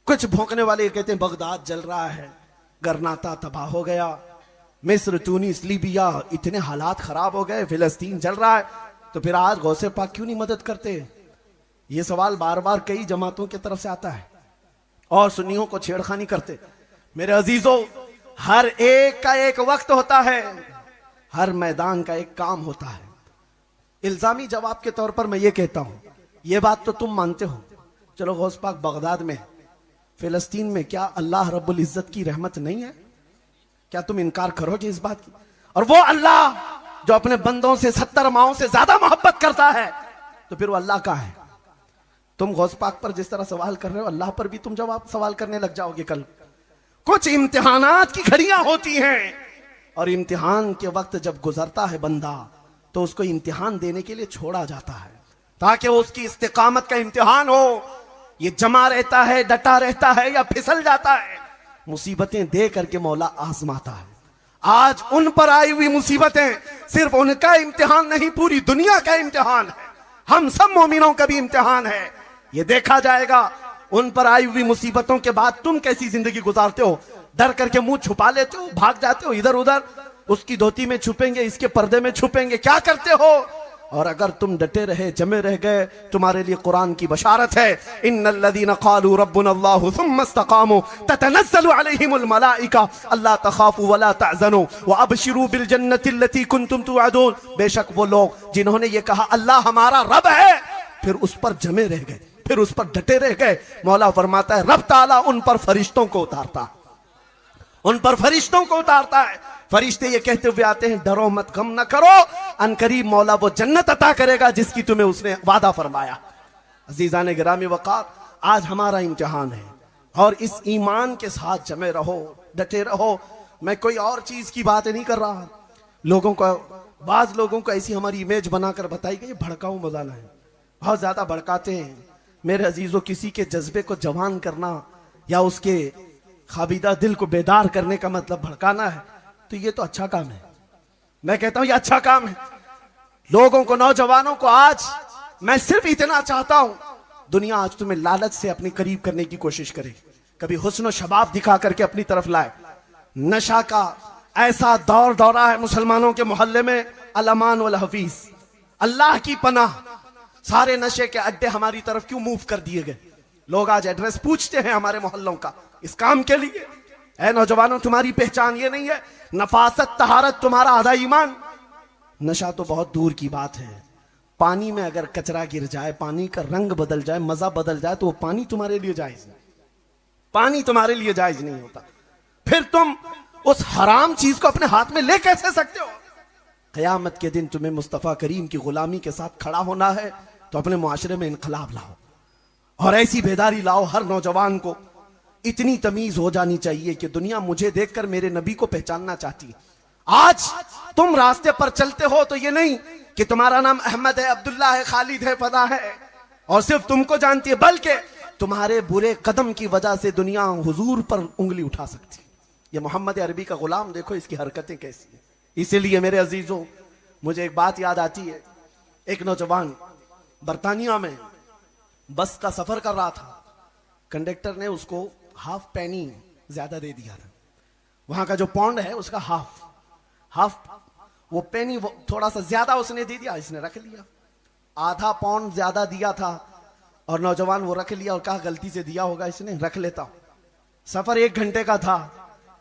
कुछ भौंकने वाले कहते हैं बगदाद जल रहा है, गरनाता तबाह हो गया, मिस्र, तुनिस, लीबिया इतने हालात खराब हो गए, फिलिस्तीन जल रहा है, तो फिर आज गौसे पाक क्यों नहीं मदद करते? ये सवाल बार बार कई जमातों की तरफ से आता है और सुन्नियों को छेड़खानी करते। मेरे अजीजों, हर एक का एक वक्त होता है, हर मैदान का एक काम होता है। इल्जामी जवाब के तौर पर मैं ये कहता हूं, ये बात तो तुम मानते हो, चलो गौस पाक बगदाद में, फिलिस्तीन में क्या अल्लाह रब्बुल इज्जत की रहमत नहीं है? क्या तुम इनकार करोगे इस बात की? और वो अल्लाह जो अपने बंदों से 70 माओं से ज्यादा मोहब्बत करता है, तो फिर वो अल्लाह का है। तुम गौस पाक पर जिस तरह सवाल कर रहे हो, अल्लाह पर भी तुम जवाब सवाल करने लग जाओगे कल। कुछ इम्तिहानात की घड़ियां होती हैं और इम्तिहान के वक्त जब गुजरता है बंदा, तो उसको इम्तिहान देने के लिए छोड़ा जाता है ताकि उसकी इस्तिकामत का इम्तिहान हो। ये जमा रहता है, डटा रहता है या फिसल जाता है, मुसीबतें दे करके मौला आजमाता है। आज उन पर आई हुई मुसीबतें सिर्फ उनका इम्तिहान नहीं, पूरी दुनिया का इम्तिहान है, हम सब मोमिनों का भी इम्तिहान है। ये देखा जाएगा उन पर आई हुई मुसीबतों के बाद तुम कैसी जिंदगी गुजारते हो। डर करके मुंह छुपा लेते हो, भाग जाते हो इधर उधर, उसकी धोती में छुपेंगे, इसके पर्दे में छुपेंगे, क्या करते हो? और अगर तुम डटे रहे, जमे रह गए, तुम्हारे लिए कुरान की बशारत है, इन्नल्लज़ीना क़ालू रब्बुनल्लाहु सुम्मा इस्तक़ामू ततनज़्ज़लु अलैहिमुल मलाइका अल्ला तख़ाफ़ू वला तहज़नू व अबशिरू बिल जन्नतिल्लती कुंतुम तुअदून। बेशक वो लोग जिन्होंने ये कहा अल्लाह हमारा रब है, फिर उस पर जमे रह गए, फिर उस पर डटे रह गए, मौला फरमाता है रब ताला उन पर फरिश्तों को उतारता, उन पर फरिश्तों को उतारता है। फरिश्ते ये कहते हुए आते हैं डरो मत, गम न करो, अनकरीब मौला वो जन्नत अता करेगा जिसकी तुम्हें उसने वादा फरमाया। अजीजान गिरामी वक़ार, आज हमारा इम्तिहान है और इस ईमान के साथ जमे रहो, डटे रहो। मैं कोई और चीज की बात नहीं कर रहा। लोगों को, बाज लोगों को ऐसी हमारी इमेज बनाकर बताई गई, भड़काऊ मौलाना है, बहुत ज्यादा भड़काते हैं। मेरे अजीजों, किसी के जज्बे को जवान करना या उसके खाबिदा दिल को बेदार करने का मतलब भड़काना है, तो ये तो अच्छा काम है। मैं कहता हूं ये अच्छा काम है। लोगों को, नौजवानों को आज मैं सिर्फ इतना चाहता हूं, दुनिया आज तुम्हें लालच से अपने करीब करने की कोशिश करे, कभी हुस्न शबाब दिखा करके अपनी तरफ लाए। नशा का ऐसा दौर दौरा है मुसलमानों के मोहल्ले में, अल-अमान वल हफीज, अल्लाह की पनाह। सारे नशे के अड्डे हमारी तरफ क्यों मूव कर दिए गए? लोग आज एड्रेस पूछते हैं हमारे मोहल्लों का इस काम के लिए। ऐ नौजवानों, तुम्हारी पहचान ये नहीं है, नफासत तहारत तुम्हारा आधा ईमान। नशा तो बहुत दूर की बात है, पानी में अगर कचरा गिर जाए, पानी का रंग बदल जाए, मजा बदल जाए, तो वो पानी तुम्हारे लिए जायज नहीं, पानी तुम्हारे लिए जायज नहीं होता। फिर तुम उस हराम चीज को अपने हाथ में ले कैसे सकते हो? क़यामत के दिन तुम्हें मुस्तफ़ा करीम की गुलामी के साथ खड़ा होना है, तो अपने मुआशरे में इनकलाब लाओ और ऐसी बेदारी लाओ। हर नौजवान को इतनी तमीज हो जानी चाहिए कि दुनिया मुझे देखकर मेरे नबी को पहचानना चाहती है। आज तुम रास्ते पर चलते हो तो ये नहीं कि तुम्हारा नाम अहमद है, अब्दुल्ला है, खालिद है, फदा है और सिर्फ तुमको जानती है, बल्कि तुम्हारे बुरे कदम की वजह से दुनिया हुजूर पर उंगली उठा सकती है। ये मोहम्मद अरबी का गुलाम देखो, इसकी हरकतें कैसी है। इसीलिए मेरे अजीजों, मुझे एक बात याद आती है। एक नौजवान बर्तानिया में बस का सफर कर रहा था, कंडक्टर ने उसको हाफ पैनी ज्यादा दे दिया था। वहां का जो पौंड है उसका हाफ वो पेनी थोड़ा सा ज्यादा उसने दे दिया, इसने रख लिया। आधा पौंड ज्यादा दिया था और नौजवान वो रख लिया और कहा गलती से दिया होगा इसने, रख लेता हूं। सफर 1 घंटे का था,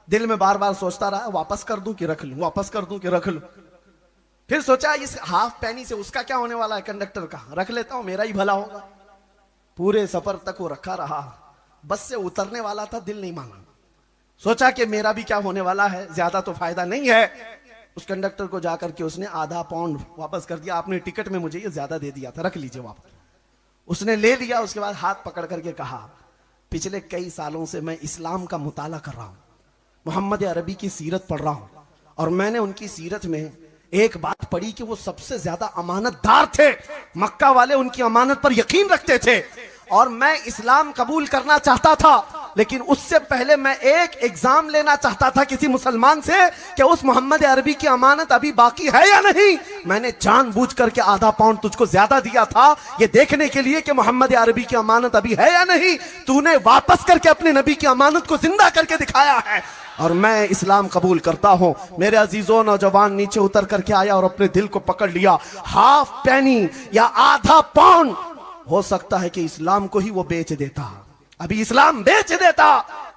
दिल में बार बार सोचता रहा वापस कर दूं कि रख लूं, वापस कर दूं कि रख लूं। फिर सोचा इस हाफ पैनी से उसका क्या होने वाला है, कंडक्टर का, रख लेता हूं, मेरा ही भला होगा। पूरे सफर तक वो रखा रहा, बस से उतरने वाला था, दिल नहीं माना। सोचा कि मेरा भी क्या होने वाला है, ज्यादा तो फायदा नहीं है। उस कंडक्टर को जाकर के उसने आधा पाउंड वापस कर दिया, आपने टिकट में मुझे ये ज्यादा दे दिया था, रख लीजिए वापस। उसने ले लिया। उसके बाद हाथ पकड़ करके कहा, पिछले कई सालों से मैं इस्लाम का मुताला कर रहा हूं, मोहम्मद अरबी की सीरत पढ़ रहा हूं और मैंने उनकी सीरत में एक बात पड़ी कि वो सबसे ज्यादा अमानतदार थे, मक्का वाले उनकी अमानत पर यकीन रखते थे। और मैं इस्लाम कबूल करना चाहता था, लेकिन उससे पहले मैं एक एग्जाम लेना चाहता था किसी मुसलमान से कि उस मोहम्मद अरबी की अमानत अभी बाकी है या नहीं। मैंने जानबूझ करके आधा पाउंड तुझको ज्यादा दिया था, ये देखने के लिए कि मोहम्मद अरबी की अमानत अभी है या नहीं। तूने वापस करके अपने नबी की अमानत को जिंदा करके दिखाया है, और मैं इस्लाम कबूल करता हूं। मेरे अजीजों, नौजवान नीचे उतर करके आया और अपने दिल को पकड़ लिया। हाफ पेनी या आधा पाउंड, हो सकता है कि इस्लाम को ही वो बेच देता, अभी इस्लाम बेच देता।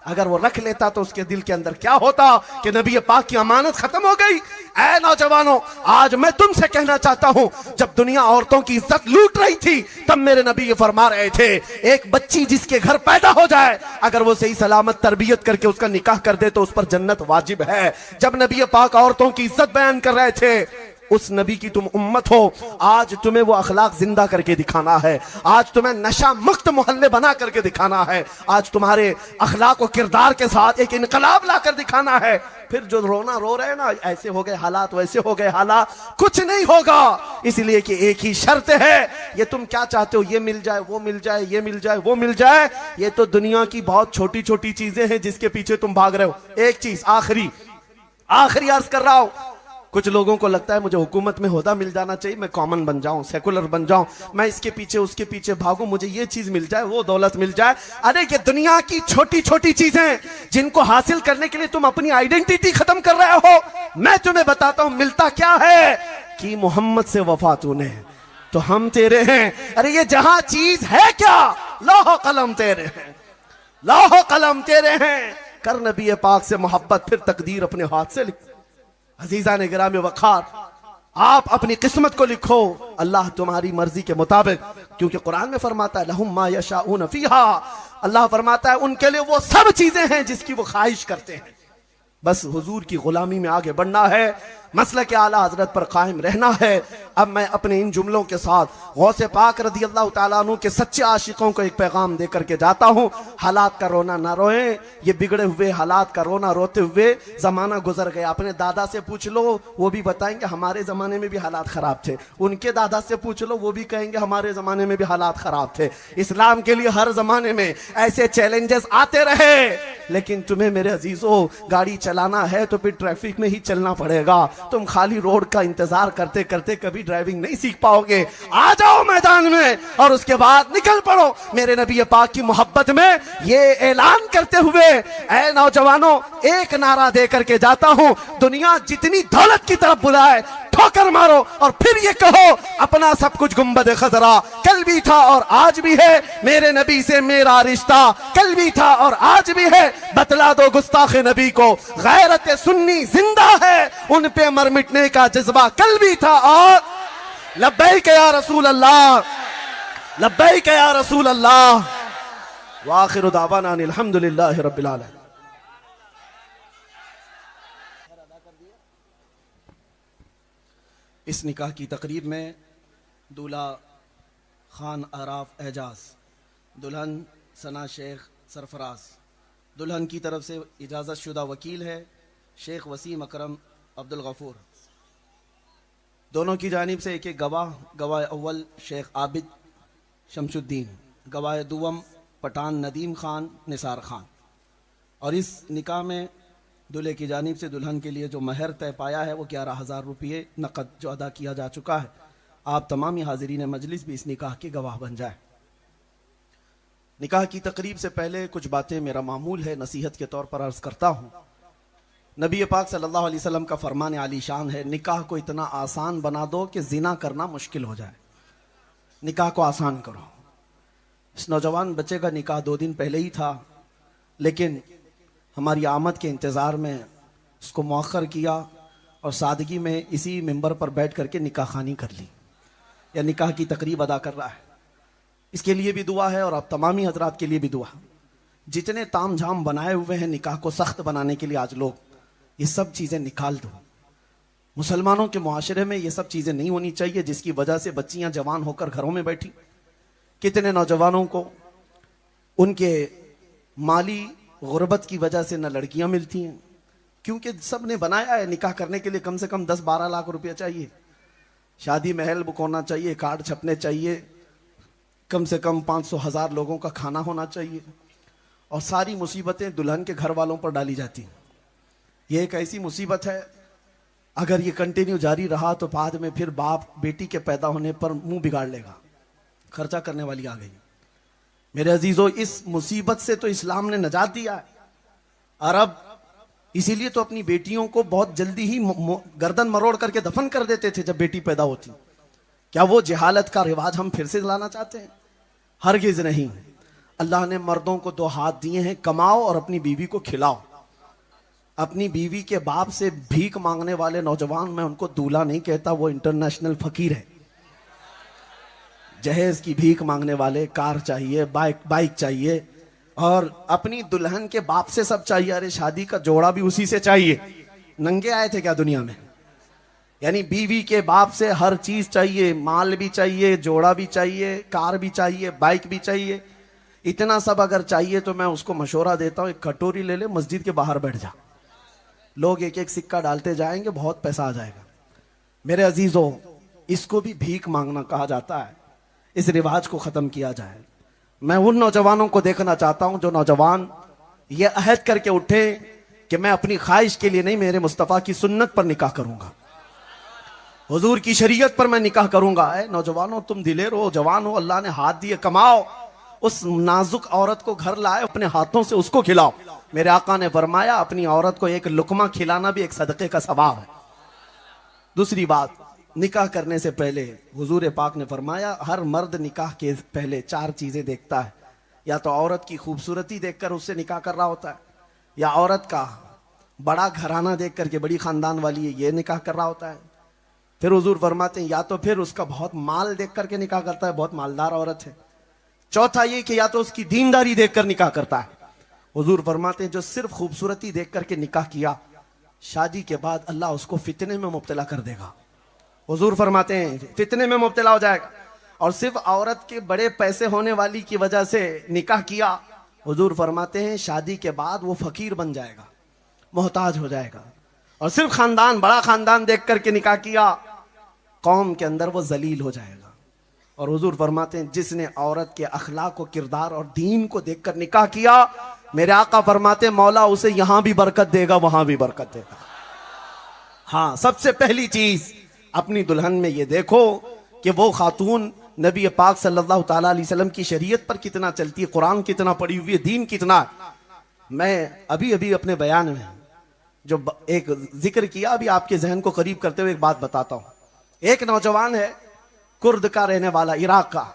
अगर वो रख लेता तो उसके दिल के अंदर क्या होता कि नबी पाक की अमानत खत्म हो गई। ऐ नौजवानों, आज मैं तुमसे कहना चाहता हूं, जब दुनिया औरतों की इज्जत लूट रही थी, तब मेरे नबी ये फरमा रहे थे, एक बच्ची जिसके घर पैदा हो जाए, अगर वो सही सलामत तरबियत करके उसका निकाह कर दे तो उस पर जन्नत वाजिब है। जब नबी पाक औरतों की इज्जत बयान कर रहे थे, उस नबी की तुम उम्मत हो, आज तुम्हें वो अखलाक जिंदा करके दिखाना है। आज तुम्हें नशा मुक्त मोहल्ले बना करके दिखाना है। आज तुम्हारे अखलाक और किरदार के साथ एक इनकलाब ला कर दिखाना है। फिर जो रोना रो रहे हैं ना, ऐसे हो गए हालात, वैसे हो गए हालात, कुछ नहीं होगा। इसलिए कि एक ही शर्त है, ये तुम क्या चाहते हो, ये मिल जाए, वो मिल जाए, ये मिल जाए, वो मिल जाए, ये तो दुनिया की बहुत छोटी छोटी चीजें हैं जिसके पीछे तुम भाग रहे हो। एक चीज आखिरी अर्ज कर रहा हूं, कुछ लोगों को लगता है मुझे हुकूमत में होदा मिल जाना चाहिए, मैं कॉमन बन जाऊं, सेकुलर बन जाऊं, मैं इसके पीछे उसके पीछे भागूं, मुझे ये चीज मिल जाए, वो दौलत मिल जाए। अरे ये दुनिया की छोटी छोटी चीजें जिनको हासिल करने के लिए तुम अपनी आइडेंटिटी खत्म कर रहे हो। मैं तुम्हें बताता हूं मिलता क्या है, कि मोहम्मद से वफा तूने तो हम तेरे हैं। अरे ये जहां चीज है क्या, लौह कलम तेरे हैं, लौह कलम तेरे हैं। कर नबी पाक से मोहब्बत, फिर तकदीर अपने हाथ से लिख। अजीजा ने गिराम वखार, आप अपनी किस्मत को लिखो अल्लाह तुम्हारी मर्जी के मुताबिक, क्योंकि कुरान में फरमाता है लहुम मा यशाऊन फीहा, अल्लाह फरमाता है उनके लिए वो सब चीजें हैं जिसकी वो ख्वाहिश करते हैं। बस हुजूर की गुलामी में आगे बढ़ना है, मसलक के आला हजरत पर कायम रहना है। अब मैं अपने इन जुमलों के साथ गौसे पाक रदी अल्लाह तआला अन्हु के सच्चे आशिकों को एक पैगाम दे करके जाता हूँ। हालात का रोना ना रोएं, ये बिगड़े हुए हालात का रोना रोते हुए जमाना गुजर गया। अपने दादा से पूछ लो, वो भी बताएंगे हमारे जमाने में भी हालात खराब थे। उनके दादा से पूछ लो, वो भी कहेंगे हमारे जमाने में भी हालात खराब थे। इस्लाम के लिए हर जमाने में ऐसे चैलेंजेस आते रहे, लेकिन तुम्हें मेरे अजीजों गाड़ी चलाना है तो फिर ट्रैफिक में ही चलना पड़ेगा। तुम खाली रोड का इंतजार करते करते कभी ड्राइविंग नहीं सीख पाओगे। आ जाओ मैदान में और उसके बाद निकल पड़ो मेरे नबी पाक की मोहब्बत में। ये ऐलान करते हुए ऐ नौजवानों एक नारा दे करके जाता हूं, दुनिया जितनी दौलत की तरफ बुलाए ठोकर मारो और फिर ये कहो अपना सब कुछ गुंबद खजरा कल भी था और आज भी है, मेरे नबी से मेरा रिश्ता कल भी था और आज भी है। बतला दो गुस्ताखे नबी को गैरत सुन्नी जिंदा है, उन पे मर मिटने का जज्बा कल भी था और लब्बैक या रसूल अल्लाह, लब्बैक या रसूल अल्लाह। व आखिरु दावाना अनिल हम्दुलिल्लाहि रब्बिल आलमीन। इस निकाह की तकरीब में दूल्हा खान आराफ एजाज, दुल्हन सना शेख सरफराज, दुल्हन की तरफ से इजाज़त शुदा वकील है शेख वसीम अकरम अब्दुल गफूर। दोनों की जानिब से एक एक गवाह, गवाह अव्वल शेख आबिद शमशुद्दीन, गवाह दुवम पठान नदीम खान निसार खान। और इस निकाह में दूल्हे की जानिब से दुल्हन के लिए जो महर तय पाया है वो 11,000 रुपये नकद जो अदा किया जा चुका है। आप तमामी हाजिरीन मजलिस भी इस निकाह के गवाह बन जाए। निकाह की तकरीब से पहले कुछ बातें मेरा मामूल है नसीहत के तौर पर अर्ज करता हूँ। नबी पाक सल्लल्लाहु अलैहि वसल्लम का फरमान आलीशान है, निकाह को इतना आसान बना दो कि जिना करना मुश्किल हो जाए। निकाह को आसान करो। इस नौजवान बच्चे का निकाह 2 दिन पहले ही था, लेकिन हमारी आमद के इंतज़ार में उसको मौखर किया और सादगी में इसी मिंबर पर बैठ करके निकाह खानी कर ली, या निकाह की तकरीब अदा कर रहा है। इसके लिए भी दुआ है और आप तमामी हजरात के लिए भी दुआ। जितने ताम झाम बनाए हुए हैं निकाह को सख्त बनाने के लिए, आज लोग ये सब चीज़ें निकाल दो। मुसलमानों के मुआशरे में ये सब चीज़ें नहीं होनी चाहिए, जिसकी वजह से बच्चियां जवान होकर घरों में बैठी। कितने नौजवानों को उनके माली गुर्बत की वजह से न लड़कियां मिलती हैं, क्योंकि सब ने बनाया है निकाह करने के लिए कम से कम 10-12 लाख रुपया चाहिए, शादी महल बुक होना चाहिए, कार्ड छपने चाहिए, कम से कम 500,000 लोगों का खाना होना चाहिए, और सारी मुसीबतें दुल्हन के घर वालों पर डाली जाती हैं। ये एक ऐसी मुसीबत है, अगर ये कंटिन्यू जारी रहा तो बाद में फिर बाप बेटी के पैदा होने पर मुंह बिगाड़ लेगा। खर्चा करने वाली आ गई। मेरे अजीजों, इस मुसीबत से तो इस्लाम ने नजात दिया है। अरब इसीलिए तो अपनी बेटियों को बहुत जल्दी ही गर्दन मरोड़ करके दफन कर देते थे जब बेटी पैदा होती। क्या वो जहालत का रिवाज हम फिर से लाना चाहते हैं? हरगिज नहीं। अल्लाह ने मर्दों को 2 हाथ दिए हैं, कमाओ और अपनी बीवी को खिलाओ। अपनी बीवी के बाप से भीख मांगने वाले नौजवान, मैं उनको दूल्हा नहीं कहता, वो इंटरनेशनल फकीर है। जहेज की भीख मांगने वाले, कार चाहिए, बाइक चाहिए, और अपनी दुल्हन के बाप से सब चाहिए। अरे शादी का जोड़ा भी उसी से चाहिए। नंगे आए थे क्या दुनिया में? यानी बीवी के बाप से हर चीज चाहिए, माल भी चाहिए, जोड़ा भी चाहिए, कार भी चाहिए, बाइक भी चाहिए। इतना सब अगर चाहिए तो मैं उसको मशवरा देता हूं, एक कटोरी ले ले, मस्जिद के बाहर बैठ जा, लोग एक एक सिक्का डालते जाएंगे, बहुत पैसा आ जाएगा। मेरे अजीजों, इसको भी भीख मांगना कहा जाता है। इस रिवाज को खत्म किया जाए। मैं उन नौजवानों को देखना चाहता हूं जो नौजवान ये अहद करके उठे कि मैं अपनी ख्वाहिश के लिए नहीं, मेरे मुस्तफ़ा की सुन्नत पर निकाह करूंगा, हुजूर की शरीयत पर मैं निकाह करूंगा। नौजवानों, तुम दिलेर हो, जवान हो, अल्लाह ने हाथ दिए, कमाओ, उस नाजुक औरत को घर लाए, अपने हाथों से उसको खिलाओ। मेरे आका ने फरमाया, अपनी औरत को एक लुकमा खिलाना भी एक सदक़े का सवाब है। दूसरी बात, निकाह करने से पहले हुजूर पाक ने फरमाया, हर मर्द निकाह के पहले 4 चीजें देखता है। या तो औरत की खूबसूरती देखकर उससे निकाह कर रहा होता है, या औरत का बड़ा घराना देख करके, बड़ी खानदान वाली है, ये निकाह कर रहा होता है। फिर हुजूर फरमाते हैं, या तो फिर उसका बहुत माल देख करके निकाह करता है, बहुत मालदार औरत है। चौथा ये कि या तो उसकी दीनदारी देखकर निकाह करता है। हुजूर फरमाते हैं, जो सिर्फ खूबसूरती देख करके निकाह किया, शादी के बाद अल्लाह उसको फितने में मुब्तला कर देगा। हुजूर फरमाते हैं, फितने में मुब्तला हो जाएगा। और सिर्फ औरत के बड़े पैसे होने वाली की वजह से निकाह किया, हुजूर फरमाते हैं शादी के बाद वो फकीर बन जाएगा, मोहताज हो जाएगा। और सिर्फ खानदान, बड़ा खानदान देख करके निकाह किया, कौम के अंदर वो जलील हो जाएगा। और हुजूर फरमाते हैं, जिसने औरत के अखलाक व किरदार और दीन को देखकर निकाह किया, मेरे आका फरमाते हैं, मौला उसे यहां भी बरकत देगा, वहां भी बरकत देगा। हाँ, सबसे पहली चीज अपनी दुल्हन में ये देखो कि वो खातून नबी पाक सल्लल्लाहु ताला अलैहि वसल्लम की शरीयत पर कितना चलती है, कुरान कितना पढ़ी हुई है, दीन कितना है। मैं अभी अभी अपने बयान में जो एक जिक्र किया, अभी आपके जहन को करीब करते हुए एक बात बताता हूं। एक नौजवान है, कुर्द का रहने वाला, इराक का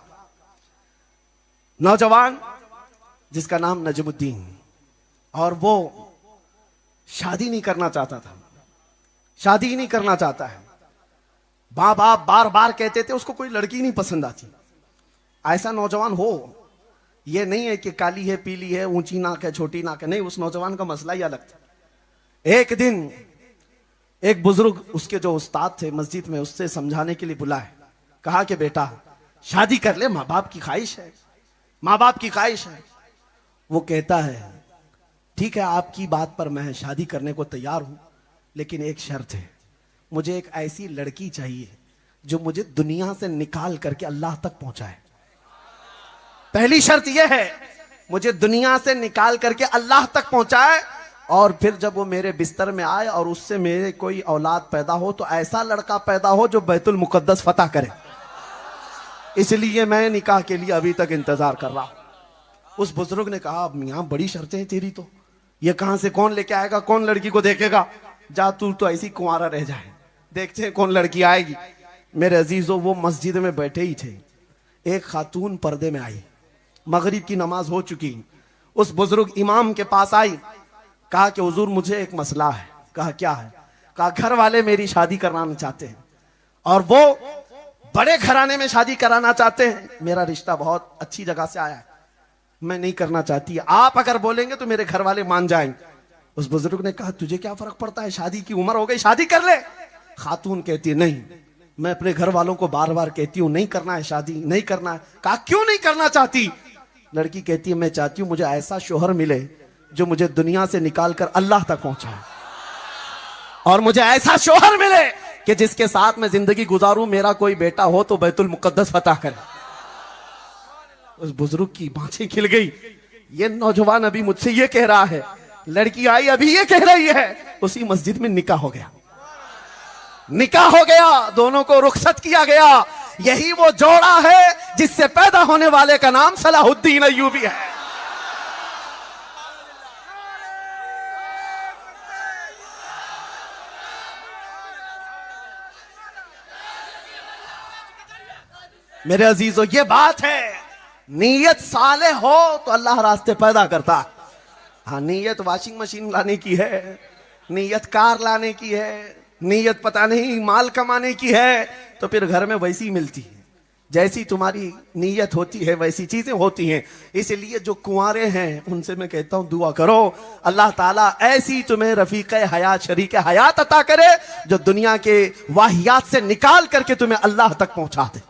नौजवान, जिसका नाम नजमुद्दीन, और वो शादी नहीं करना चाहता था, शादी ही नहीं करना चाहता है। माँ बाप बार बार कहते थे उसको कोई लड़की नहीं पसंद आती। ऐसा नौजवान हो, ये नहीं है कि काली है, पीली है, ऊंची नाक है, छोटी नाक है, नहीं, उस नौजवान का मसला ही अलग था। एक दिन एक बुजुर्ग, उसके जो उस्ताद थे मस्जिद में, उससे समझाने के लिए बुलाए, कहा कि बेटा शादी कर ले, माँ बाप की ख्वाहिश है, माँ बाप की ख्वाहिश है। वो कहता है, ठीक है, आपकी बात पर मैं शादी करने को तैयार हूं, लेकिन एक शर्त है, मुझे एक ऐसी लड़की चाहिए जो मुझे दुनिया से निकाल करके अल्लाह तक पहुंचाए। पहली शर्त यह है, मुझे दुनिया से निकाल करके अल्लाह तक पहुंचाए, और फिर जब वो मेरे बिस्तर में आए और उससे मेरे कोई औलाद पैदा हो तो ऐसा लड़का पैदा हो जो बैतुल मुकद्दस फतह करे। इसलिए मैं निकाह के लिए अभी तक इंतजार कर रहा हूं। उस बुजुर्ग ने कहा, मियां बड़ी शर्तें हैं तेरी, तो ये कहां से कौन लेके आएगा, कौन लड़की को देखेगा, जा तू तो ऐसी कुंवारा रह जाए, देखते हैं कौन लड़की आएगी। मेरे अजीजों, वो मस्जिद में बैठे ही थे, एक खातून पर्दे में आई, मगरिब की नमाज हो चुकी, उस बुजुर्ग इमाम के पास आई, कहा कि हुजूर मुझे एक मसला है। कहा क्या है? कहा घर वाले मेरी शादी कराना चाहते हैं, और वो बड़े घराने में शादी कराना चाहते हैं, मेरा रिश्ता बहुत अच्छी जगह से आया है, मैं नहीं करना चाहती, आप अगर बोलेंगे तो मेरे घर वाले मान जाएंगे। उस बुजुर्ग ने कहा, तुझे क्या फर्क पड़ता है, शादी की उम्र हो गई, शादी कर ले। खातून कहती है, नहीं, मैं अपने घर वालों को बार बार कहती हूँ नहीं करना है, शादी नहीं करना है। कहा क्यों नहीं करना चाहती? लड़की कहती है, मैं चाहती हूँ मुझे ऐसा शोहर मिले जो मुझे दुनिया से निकाल कर अल्लाह तक पहुंचाए। और मुझे ऐसा शोहर मिले कि जिसके साथ मैं जिंदगी गुजारूं, मेरा कोई बेटा हो तो बैतुल मुकद्दस फतह करे। उस बुजुर्ग की बाँछें खिल गई। ये नौजवान अभी मुझसे ये कह रहा है, लड़की आई अभी ये कह रही है। उसी मस्जिद में निकाह हो गया, निकाह हो गया, दोनों को रुखसत किया गया। यही वो जोड़ा है जिससे पैदा होने वाले का नाम सलाहुद्दीन अय्यूबी है। मेरे अजीजों, ये बात है, नीयत साले हो तो अल्लाह रास्ते पैदा करता है। हाँ, नीयत वॉशिंग मशीन लाने की है, नीयत कार लाने की है, नीयत पता नहीं माल कमाने की है, तो फिर घर में वैसी मिलती है। जैसी तुम्हारी नीयत होती है वैसी चीजें होती हैं। इसलिए जो कुंवारे हैं उनसे मैं कहता हूं, दुआ करो अल्लाह ताला ऐसी तुम्हें रफीक हयात, शरीक हयात अता करे जो दुनिया के वाहियात से निकाल करके तुम्हें अल्लाह तक पहुंचा दे,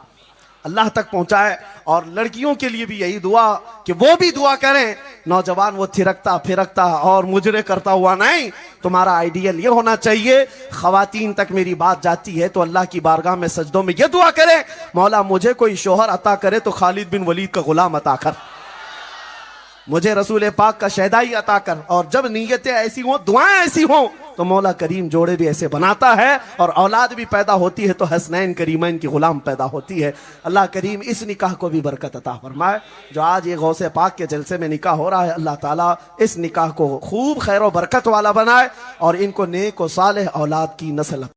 अल्लाह तक पहुंचाए। और लड़कियों के लिए भी यही दुआ कि वो भी दुआ करें, नौजवान वो थिरकता फिरकता और मुजरे करता हुआ नहीं। तुम्हारा आइडियल ये होना चाहिए, खवातीन तक मेरी बात जाती है तो अल्लाह की बारगाह में सजदों में ये दुआ करें, मौला मुझे कोई शोहर अता करे तो खालिद बिन वलीद का गुलाम अता कर, मुझे रसूल पाक का शहदाई अता कर। और जब नीयतें ऐसी हों, दुआएं ऐसी हों, तो मौला करीम जोड़े भी ऐसे बनाता है और औलाद भी पैदा होती है तो हसनैन करीमैन की गुलाम पैदा होती है। अल्लाह करीम इस निकाह को भी बरकत अता फरमाए। जो आज ये गौसे पाक के जलसे में निकाह हो रहा है, अल्लाह ताला इस निकाह को खूब खैर व बरकत वाला बनाए और इनको नेक व सालेह औलाद की नस्ल